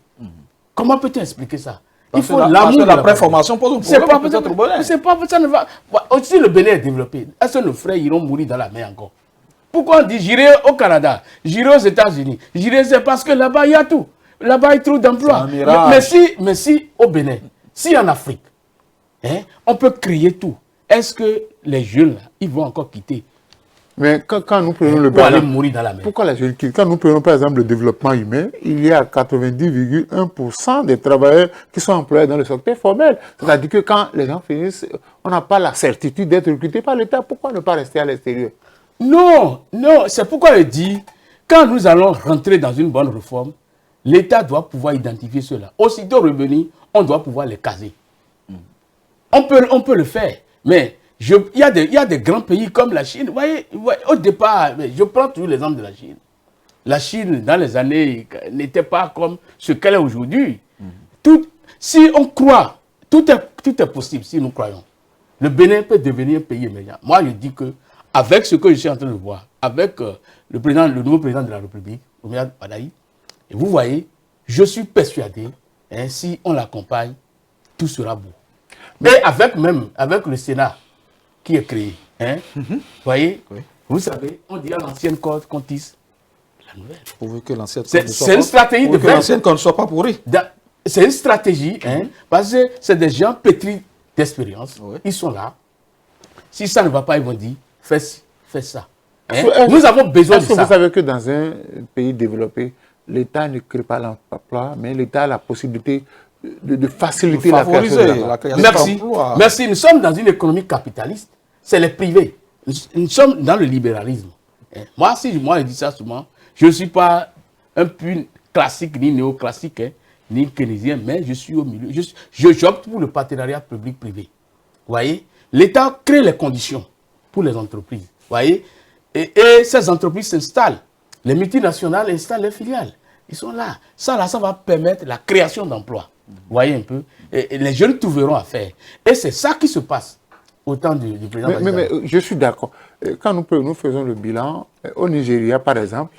Comment peut-on expliquer ça? Il faut l'amour de la préformation pose un problème. C'est pas ça ne va. Aussi le Bénin est développé. Est-ce que nos frères iront mourir dans la mer encore? Pourquoi on dit j'irai au Canada, j'irai aux États-Unis, c'est parce que là-bas il y a tout. Là-bas il y a trop d'emplois. Mais si au Bénin, si en Afrique, on peut créer tout, est-ce que les jeunes là, ils vont encore quitter? Mais quand nous prenons le aller mourir dans la mer. Pourquoi les jeunes quittent? Quand nous prenons par exemple le développement humain, il y a 90,1% des travailleurs qui sont employés dans le secteur formel. C'est-à-dire que quand les gens finissent, on n'a pas la certitude d'être recrutés par l'État. Pourquoi ne pas rester à l'extérieur? Non, c'est pourquoi je dis, quand nous allons rentrer dans une bonne réforme, l'État doit pouvoir identifier cela. Aussitôt revenus, on doit pouvoir les caser. On peut le faire, mais il y a des grands pays comme la Chine. Vous voyez, au départ, je prends toujours l'exemple de la Chine. La Chine, dans les années, n'était pas comme ce qu'elle est aujourd'hui. Si on croit, tout est possible si nous croyons. Le Bénin peut devenir un pays émergent. Moi, je dis que avec ce que je suis en train de voir, avec le nouveau président de la République, Oumia Badaï, et vous voyez, je suis persuadé, si on l'accompagne, tout sera beau. Mais avec le Sénat qui est créé, vous voyez, vous savez, on dit à l'ancienne corde qu'on tisse la nouvelle. Pourvu que l'ancienne c'est une stratégie de l'ancienne corde ne soit pas pourrie. C'est une stratégie, parce que c'est des gens pétris d'expérience. Ils sont là. Si ça ne va pas, ils vont dire, fais ça. Nous avons besoin de ça. Est-ce que vous savez que dans un pays développé, l'État ne crée pas l'emploi, mais l'État a la possibilité de faciliter la création d'emplois. Merci. Nous sommes dans une économie capitaliste. C'est les privés. Nous sommes dans le libéralisme. Moi, je dis ça souvent, je ne suis pas un pur classique, ni néoclassique, ni keynésien, mais je suis au milieu. J'opte pour le partenariat public-privé. Vous voyez, l'État crée les conditions pour les entreprises. Vous voyez, et ces entreprises s'installent. Les multinationales installent les filiales. Ils sont là. Ça va permettre la création d'emplois. Vous voyez un peu. Et les jeunes trouveront à faire. Et c'est ça qui se passe au temps du président. Mais je suis d'accord. Quand nous faisons le bilan, au Nigeria, par exemple,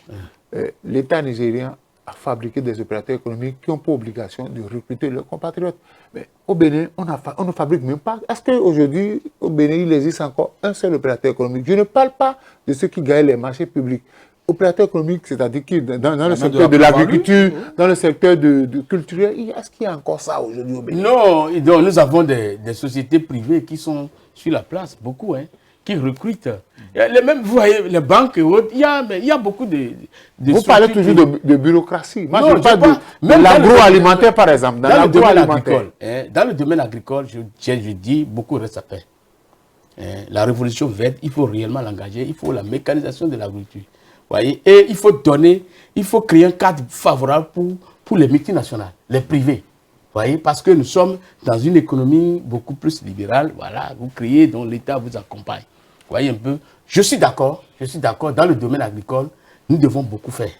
l'État nigérien a fabriqué des opérateurs économiques qui ont pour obligation de recruter leurs compatriotes. Mais au Bénin, on ne fabrique même pas. Est-ce qu'aujourd'hui, au Bénin, il existe encore un seul opérateur économique? Je ne parle pas de ceux qui gagnent les marchés publics. Opérateur économique, c'est-à-dire que dans le secteur de l'agriculture, dans le secteur culturel, est-ce qu'il y a encore ça aujourd'hui au Bénin? Non, nous avons des sociétés privées qui sont sur la place, beaucoup, qui recrutent. Même, vous voyez, les banques et autres, il y a beaucoup de vous parlez toujours de bureaucratie. Moi, je parle de l'agroalimentaire, par exemple. Dans le domaine agricole, je dis, beaucoup reste à faire. La révolution verte, il faut réellement l'engager, il faut la mécanisation de l'agriculture. Voyez, et il faut créer un cadre favorable pour les multinationales, les privés. Voyez, parce que nous sommes dans une économie beaucoup plus libérale. Voilà, vous créez, dont l'État vous accompagne. Voyez un peu. Je suis d'accord. Dans le domaine agricole, nous devons beaucoup faire.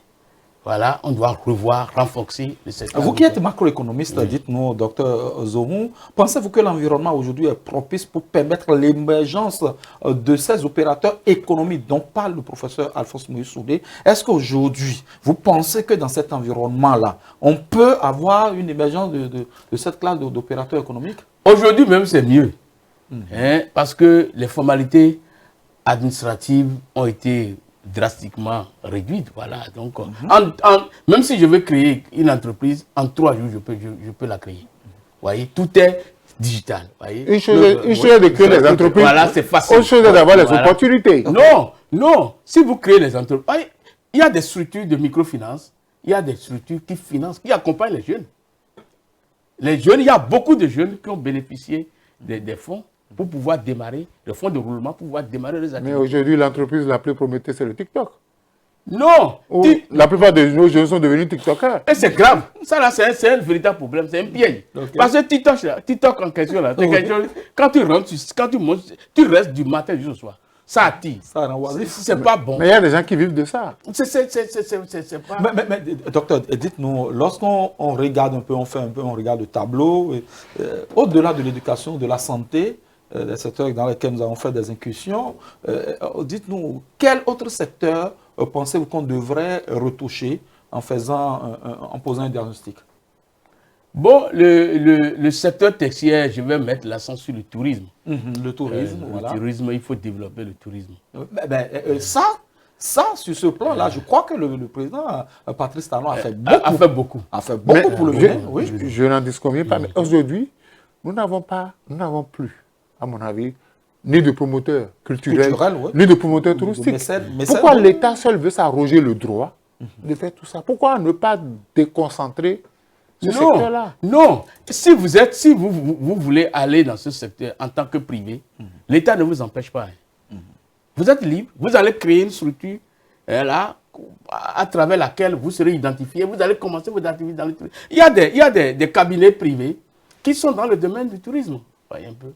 voilà, on doit revoir, renforcer le secteur. Vous qui êtes macroéconomiste, dites-nous, docteur Zomou, pensez-vous que l'environnement aujourd'hui est propice pour permettre l'émergence de ces opérateurs économiques dont parle le professeur Alphonse Moïse Soudé? Est-ce qu'aujourd'hui, vous pensez que dans cet environnement-là, on peut avoir une émergence de cette classe d'opérateurs économiques? Aujourd'hui même, c'est mieux. Hein, parce que les formalités administratives ont été drastiquement réduite. Voilà. Donc, même si je veux créer une entreprise, en 3 jours, je peux la créer. Voyez, tout est digital. Voyez. Une chose est de créer les entreprises. Voilà, c'est facile. Autre chose est d'avoir les opportunités. Non, non. Si vous créez les entreprises, il y a des structures de microfinance, il y a des structures qui financent, qui accompagnent les jeunes. Les jeunes, il y a beaucoup de jeunes qui ont bénéficié des fonds pour pouvoir démarrer, le fonds de roulement pour pouvoir démarrer les activités. Mais aujourd'hui, l'entreprise la plus prometteuse, c'est le TikTok. Non. La plupart de nos jeunes sont devenus TikTokers. Et c'est grave. Ça, là, c'est un véritable problème. C'est un piège. Okay. Parce que TikTok en question, là, quand tu rentres, quand tu montes, tu restes du matin jusqu'au soir. Ça attire. C'est pas bon. Mais il y a des gens qui vivent de ça. C'est pas... Mais, docteur, dites-nous, lorsqu'on regarde un peu, on regarde le tableau, au-delà de l'éducation, de la santé, des secteurs dans lesquels nous avons fait des incursions, dites-nous, quel autre secteur pensez-vous qu'on devrait retoucher en posant un diagnostic? Bon, le secteur tertiaire, je vais mettre l'accent sur le tourisme. Le tourisme, voilà. Le tourisme, il faut développer le tourisme. Ça, sur ce plan-là, je crois que le président Patrice Talon a fait beaucoup. A fait beaucoup pour le Bénin. Oui. Je n'en disconviens pas, mais aujourd'hui, nous n'avons plus, à mon avis, ni de promoteurs culturels, ni de promoteurs touristiques. Pourquoi l'État seul veut s'arroger le droit de faire tout ça? Pourquoi ne pas déconcentrer ce secteur-là? Non. Si vous voulez aller dans ce secteur en tant que privé, l'État ne vous empêche pas. Vous êtes libre, vous allez créer une structure là, à travers laquelle vous serez identifié, vous allez commencer votre activité dans le tourisme. Il y a des cabinets privés qui sont dans le domaine du tourisme. Voyez un peu.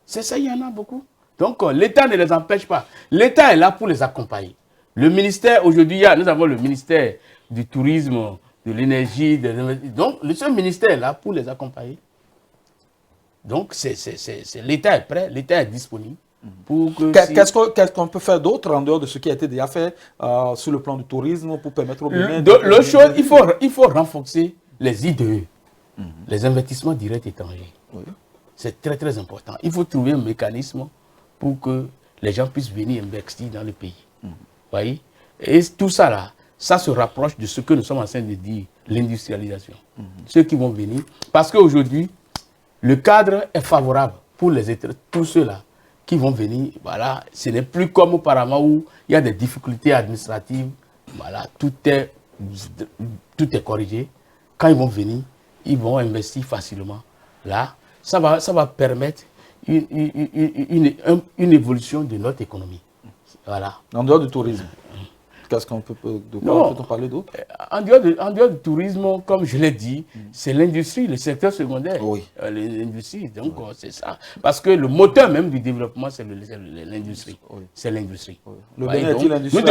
C'est ça, il y en a beaucoup. Donc, l'État ne les empêche pas. L'État est là pour les accompagner. Le ministère, aujourd'hui, nous avons le ministère du tourisme, de l'énergie, donc ce ministère est là pour les accompagner. Donc, l'État est prêt, l'État est disponible. Qu'est-ce qu'on peut faire d'autre en dehors de ce qui a été déjà fait sur le plan du tourisme pour permettre au Bénin l'autre chose, il faut renforcer les IDE, les investissements directs étrangers. Oui. C'est très très important. Il faut trouver un mécanisme pour que les gens puissent venir investir dans le pays. Voyez? Et tout ça là, ça se rapproche de ce que nous sommes en train de dire, l'industrialisation. Ceux qui vont venir, parce qu'aujourd'hui, le cadre est favorable pour tous ceux-là qui vont venir. Voilà, ce n'est plus comme auparavant où il y a des difficultés administratives. Voilà, tout est corrigé. Quand ils vont venir, ils vont investir facilement. Là, ça va permettre une évolution de notre économie. Voilà. En dehors du tourisme, qu'est-ce qu'on peut parler d'autre? En dehors du tourisme, comme je l'ai dit, c'est l'industrie, le secteur secondaire. Oui. L'industrie, donc c'est ça. Parce que le moteur même du développement, c'est l'industrie. Oui. C'est l'industrie. Oui. Le Bénin est-il l'industrie?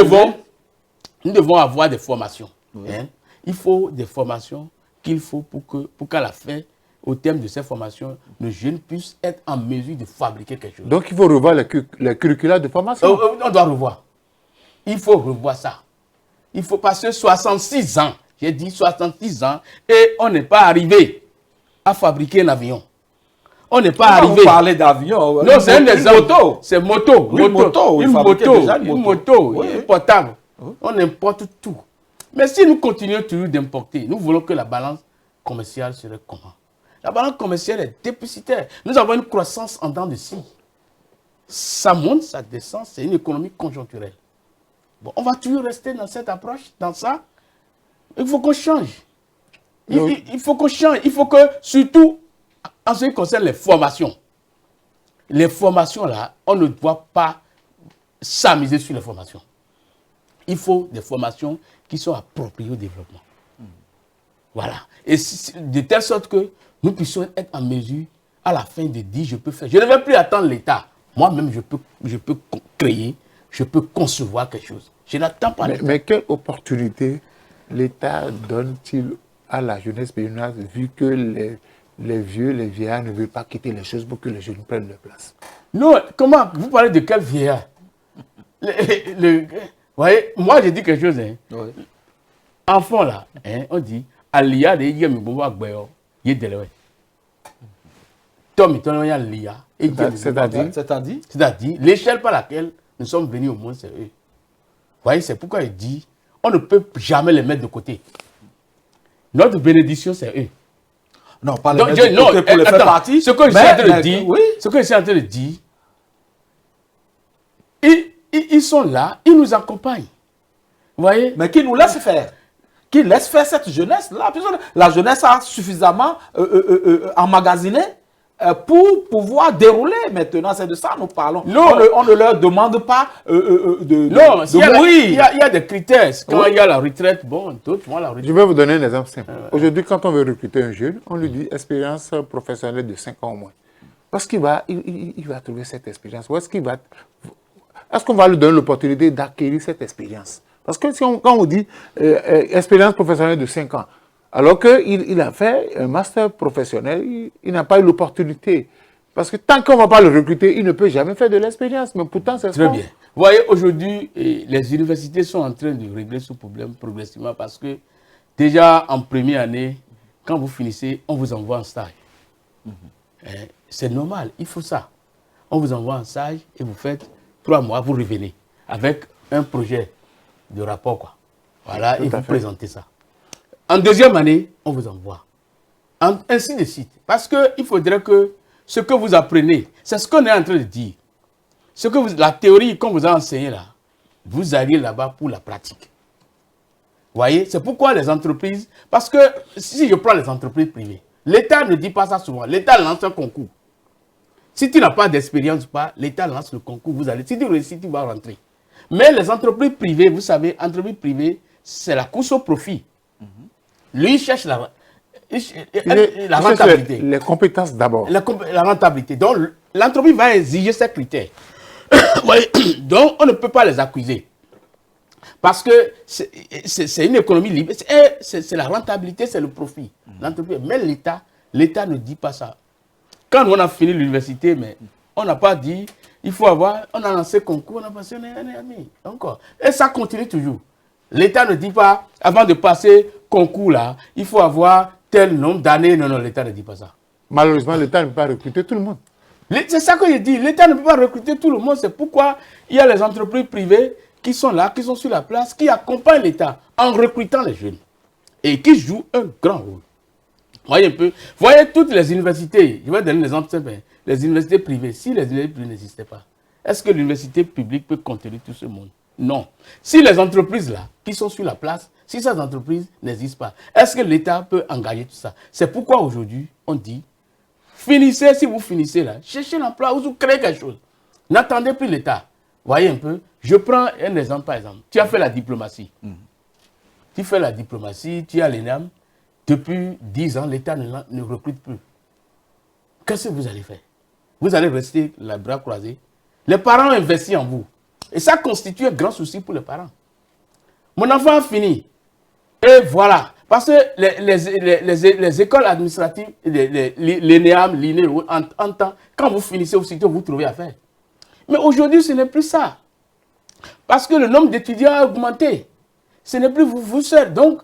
Nous devons avoir des formations. Oui. Hein? Il faut des formations qu'il faut pour qu'à la fin, au terme de ces formations, nos jeunes puissent être en mesure de fabriquer quelque chose. Donc il faut revoir les curricula de formation. On doit revoir. Il faut revoir ça. Il faut passer 66 ans. J'ai dit 66 ans. Et on n'est pas arrivé à fabriquer un avion. On n'est pas arrivé. Vous parlez d'avion. Non, c'est un exemple. C'est moto. Une moto. Une moto. Importable. On importe tout. Mais si nous continuons toujours d'importer, nous voulons que la balance commerciale serait comment? La balance commerciale est déficitaire. Nous avons une croissance en dents de scie. Ça monte, ça descend. C'est une économie conjoncturelle. Bon, on va toujours rester dans cette approche, dans ça. Il faut qu'on change. Il faut qu'on change. Il faut que, surtout, en ce qui concerne les formations là, on ne doit pas s'amuser sur les formations. Il faut des formations qui sont appropriées au développement. Voilà. Et de telle sorte que nous puissions être en mesure, à la fin, de dire, je peux faire. Je ne vais plus attendre l'État. Moi-même, je peux créer, je peux concevoir quelque chose. Je n'attends pas l'État. Mais quelle opportunité l'État donne-t-il à la jeunesse béninoise, vu que les vieillards ne veulent pas quitter les choses pour que les jeunes prennent leur place? Non, comment? Vous parlez de quel vieillard? Vous voyez, moi j'ai dit quelque chose. Hein. Oui. Enfant là, hein, on dit, Alia de Yemi Boba Gbeyo, Yedelewe. Tom, il y a Lia. C'est-à-dire, l'échelle par laquelle nous sommes venus au monde, c'est eux. Vous voyez, c'est pourquoi il dit, on ne peut jamais les mettre de côté. Notre bénédiction, c'est eux. Non, pas les mettre de côté pour les faire partie. Ce que je suis en train de dire, ce que je suis en train de dire, ils sont là, ils nous accompagnent. Vous voyez? Mais qui nous laisse faire. Qui laisse faire cette jeunesse-là. La jeunesse a suffisamment emmagasiné pour pouvoir dérouler. Maintenant, c'est de ça que nous parlons. Non. On ne leur demande pas de mourir. Il y a des critères. Quand il y a la retraite, bon, d'autres vont à la retraite. Je vais vous donner un exemple simple. Aujourd'hui, quand on veut recruter un jeune, on lui dit expérience professionnelle de 5 ans au moins. Parce qu'il va, il va trouver cette expérience. Est-ce qu'on va lui donner l'opportunité d'acquérir cette expérience? Parce que quand on dit expérience professionnelle de 5 ans, alors qu'il a fait un master professionnel, il n'a pas eu l'opportunité. Parce que tant qu'on ne va pas le recruter, il ne peut jamais faire de l'expérience. Mais pourtant, c'est très bien. Vous voyez, aujourd'hui, les universités sont en train de régler ce problème progressivement parce que déjà en première année, quand vous finissez, on vous envoie en stage. C'est normal, il faut ça. On vous envoie en stage et vous faites 3 mois, vous revenez avec un projet de rapport, quoi. Voilà, et vous présentez ça. En deuxième année, on vous envoie. Ainsi de suite. Parce qu'il faudrait que ce que vous apprenez, c'est ce qu'on est en train de dire. La théorie qu'on vous a enseignée là, vous allez là-bas pour la pratique. Vous voyez, c'est pourquoi les entreprises, parce que si je prends les entreprises privées, l'État ne dit pas ça souvent. L'État lance un concours. Si tu n'as pas d'expérience ou pas, l'État lance le concours, vous allez. Si tu réussis, tu vas rentrer. Mais les entreprises privées, vous savez, entreprises privées, c'est la course au profit. Lui, il cherche la rentabilité. Les compétences d'abord. La rentabilité. Donc, l'entreprise va exiger ces critères. Donc, on ne peut pas les accuser. Parce que c'est une économie libre. C'est la rentabilité, c'est le profit. Mais l'État ne dit pas ça. Quand on a fini l'université, mais on n'a pas dit, on a lancé concours, on a passé, on est amis, encore. Et ça continue toujours. L'État ne dit pas, avant de passer concours là, il faut avoir tel nombre d'années. Non, l'État ne dit pas ça. Malheureusement, l'État ne peut pas recruter tout le monde. C'est ça que je dis, l'État ne peut pas recruter tout le monde. C'est pourquoi il y a les entreprises privées qui sont là, qui sont sur la place, qui accompagnent l'État en recrutant les jeunes et qui jouent un grand rôle. Voyez un peu. Voyez toutes les universités. Je vais donner un exemple simple. Les universités privées. Si les universités privées n'existaient pas, est-ce que l'université publique peut contenir tout ce monde? Non. Si les entreprises là, qui sont sur la place, si ces entreprises n'existent pas, est-ce que l'État peut engager tout ça? C'est pourquoi aujourd'hui, on dit, finissez, si vous finissez là, cherchez l'emploi, vous créez quelque chose. N'attendez plus l'État. Voyez un peu. Je prends un exemple par exemple. Tu as fait la diplomatie. Tu fais la diplomatie, tu es à l'ENAM. Depuis 10 ans, l'État ne recrute plus. Qu'est-ce que vous allez faire? Vous allez rester les bras croisés. Les parents ont investi en vous. Et ça constitue un grand souci pour les parents. Mon enfant a fini. Et voilà. Parce que les écoles administratives, l'ENEAM, l'INE, en temps, quand vous finissez aussitôt, vous trouvez à faire. Mais aujourd'hui, ce n'est plus ça. Parce que le nombre d'étudiants a augmenté. Ce n'est plus vous seul. Donc,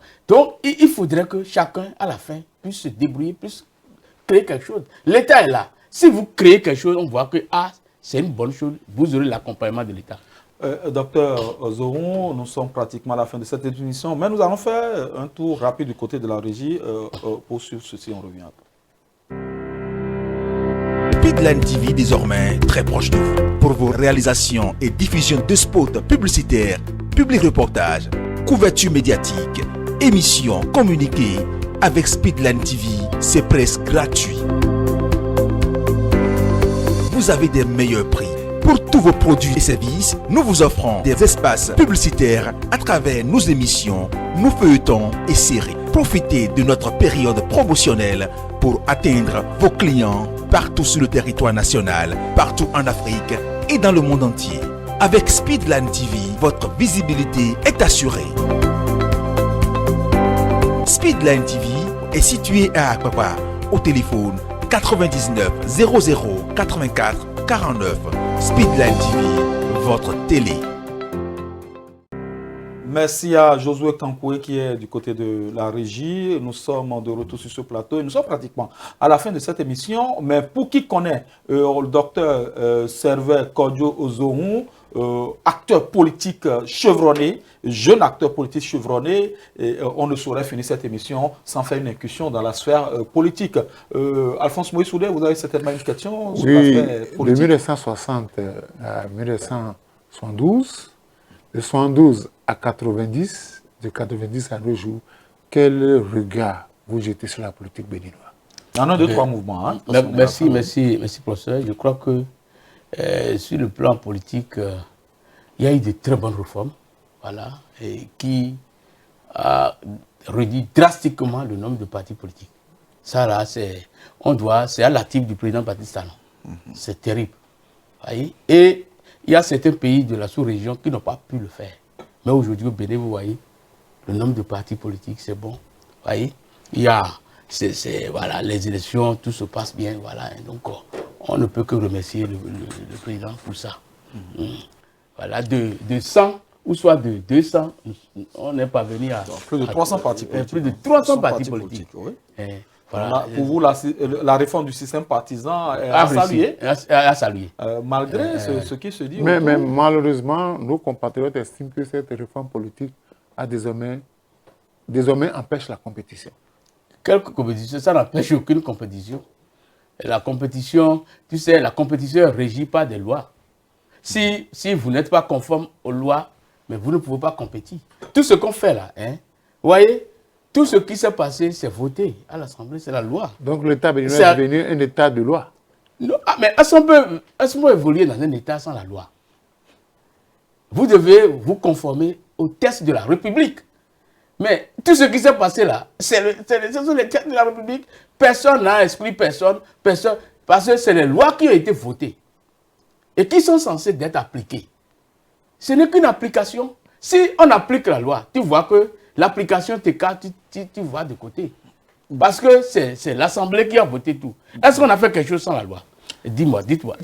il faudrait que chacun, à la fin, puisse se débrouiller, puisse créer quelque chose. L'État est là. Si vous créez quelque chose, on voit que c'est une bonne chose. Vous aurez l'accompagnement de l'État. Docteur Zoron, nous sommes pratiquement à la fin de cette émission, mais nous allons faire un tour rapide du côté de la régie. Pour suivre ceci, on revient après. Speedline TV désormais très proche de vous. Pour vos réalisations et diffusion de spots publicitaires, publics reportages, couverture médiatique, émissions, communiquées, avec Speedline TV, c'est presque gratuit. Vous avez des meilleurs prix. Pour tous vos produits et services, nous vous offrons des espaces publicitaires à travers nos émissions, nos feuilletons et séries. Profitez de notre période promotionnelle pour atteindre vos clients partout sur le territoire national, partout en Afrique et dans le monde entier. Avec Speedline TV, votre visibilité est assurée. Speedline TV est situé à Akpakpa, au téléphone 99 00 84 49. Speedline TV, votre télé. Merci à Josué Kankoué qui est du côté de la régie. Nous sommes de retour sur ce plateau et nous sommes pratiquement à la fin de cette émission. Mais pour qui connaît le docteur Servais Kodjo Ozohun, acteur politique chevronné, jeune acteur politique chevronné, on ne saurait finir cette émission sans faire une incursion dans la sphère politique. Alphonse Moïse Soudé, vous avez certainement une question sur l'aspect politique. De 1960 à 1972, de 72 à 90, de 90 à nos jours, quel regard vous jetez sur la politique béninoise? En un, deux, trois mouvements. Hein, merci, professeur. Je crois que sur le plan politique, il y a eu de très bonnes réformes, voilà, et qui a réduit drastiquement le nombre de partis politiques. Ça là, c'est à l'actif du président Baptiste Talon. C'est terrible. Voyez? Et il y a certains pays de la sous-région qui n'ont pas pu le faire. Mais aujourd'hui, au Bénin, vous voyez, le nombre de partis politiques, c'est bon. Vous voyez, il y a, voilà, les élections, tout se passe bien, voilà. Et donc, on ne peut que remercier le président pour ça. Voilà, de 100 ou soit de 200, on n'est pas venu à... Plus de 300 partis politiques. Plus de 300 partis politiques. Oui. Voilà. Pour vous, la réforme du système partisan est à saluer. À saluer. Malgré ce qui se dit. Mais malheureusement, nos compatriotes estiment que cette réforme politique a désormais empêche la compétition. Quelle compétition? Ça n'empêche aucune compétition. La compétition, tu sais, la compétition est régie par des lois. Si vous n'êtes pas conforme aux lois, mais vous ne pouvez pas compétir. Tout ce qu'on fait là, hein, vous voyez, tout ce qui s'est passé, c'est voté à l'Assemblée, c'est la loi. Donc l'État béninois est devenu un État de loi. Non, mais est-ce qu'on peut évoluer dans un État sans la loi? Vous devez vous conformer aux textes de la République. Mais tout ce qui s'est passé là, ce sont les textes de la République. Personne n'a exclu personne, parce que c'est les lois qui ont été votées et qui sont censées être appliquées. Ce n'est qu'une application. Si on applique la loi, tu vois que l'application t'écarte, tu vois de côté. Parce que c'est l'Assemblée qui a voté tout. Est-ce qu'on a fait quelque chose sans la loi? Dis-moi, dites-moi.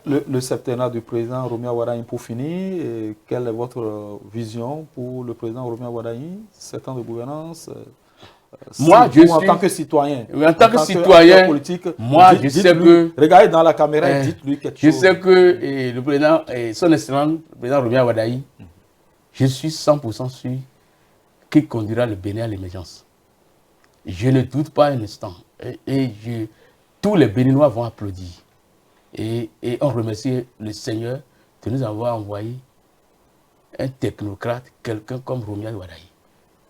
Le septennat du président Romia Wardani pour finir, quelle est votre vision pour le président Romia Wardani, 7 ans de gouvernance? Moi, en tant que citoyen, en tant que citoyen politique, moi, je sais que... Regardez dans la caméra et dites-lui quelque chose. Je sais que le président, son excellence, le président Romia Wardani, je suis 100% sûr qu'il conduira le Bénin à l'émergence. Je ne doute pas un instant. Tous les Béninois vont applaudir. Et on remercie le Seigneur de nous avoir envoyé un technocrate, quelqu'un comme Romia Wardani.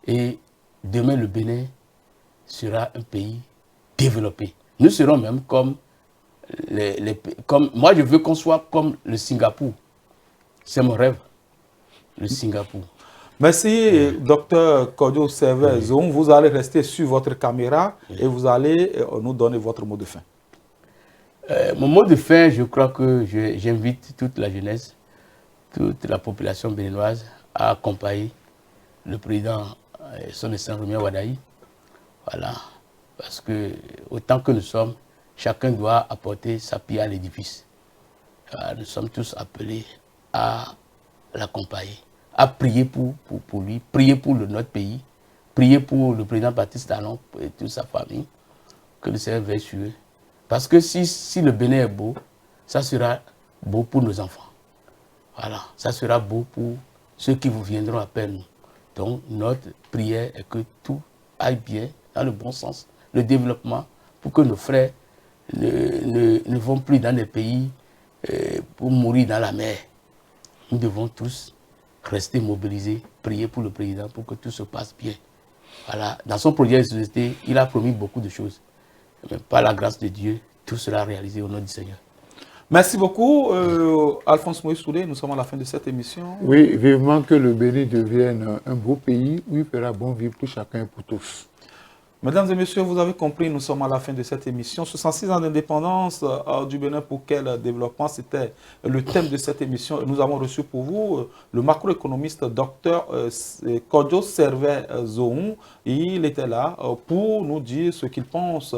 Et demain, le Bénin sera un pays développé. Nous serons même comme moi, je veux qu'on soit comme le Singapour. C'est mon rêve, le Singapour. Merci, docteur Kodjo Servais. Vous allez rester sur votre caméra et vous allez nous donner votre mot de fin. Mon mot de fin, je crois que j'invite toute la jeunesse, toute la population béninoise à accompagner le président, son excellence Romia Wardani. Voilà. Parce que autant que nous sommes, chacun doit apporter sa pierre à l'édifice. Nous sommes tous appelés à l'accompagner, à prier pour lui, prier pour notre pays, prier pour le président Baptiste Talon et toute sa famille, que le Seigneur veille sur eux. Parce que si le Bénin est beau, ça sera beau pour nos enfants. Voilà, ça sera beau pour ceux qui vous viendront après nous. Donc notre prière est que tout aille bien, dans le bon sens, le développement, pour que nos frères ne vont plus dans les pays pour mourir dans la mer. Nous devons tous rester mobilisés, prier pour le président pour que tout se passe bien. Voilà. Dans son projet de société, il a promis beaucoup de choses. Mais par la grâce de Dieu, tout sera réalisé au nom du Seigneur. Merci beaucoup, Alphonse Moïse Soudé. Nous sommes à la fin de cette émission. Oui, vivement que le Bénin devienne un beau pays où il fera bon vivre pour chacun et pour tous. Mesdames et messieurs, vous avez compris, nous sommes à la fin de cette émission. 66 ans d'indépendance du Bénin, pour quel développement? C'était le thème de cette émission. Nous avons reçu pour vous le macroéconomiste Dr Kodjo Servet Zohon. Il était là pour nous dire ce qu'il pense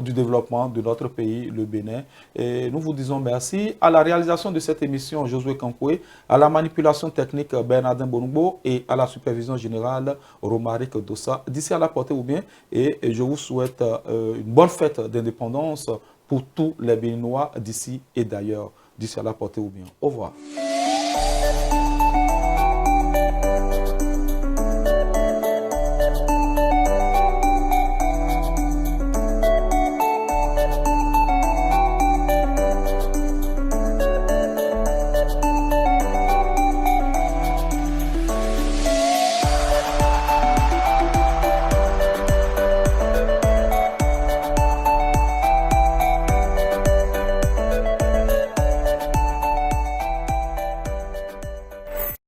du développement de notre pays, le Bénin. Et nous vous disons merci. À la réalisation de cette émission, Josué Kankoué, à la manipulation technique, Bernardin Bonoubo, et à la supervision générale, Romaric Dossa. D'ici à la portée ou bien, et je vous souhaite une bonne fête d'indépendance pour tous les Béninois d'ici et d'ailleurs. D'ici à la portée ou bien. Au revoir.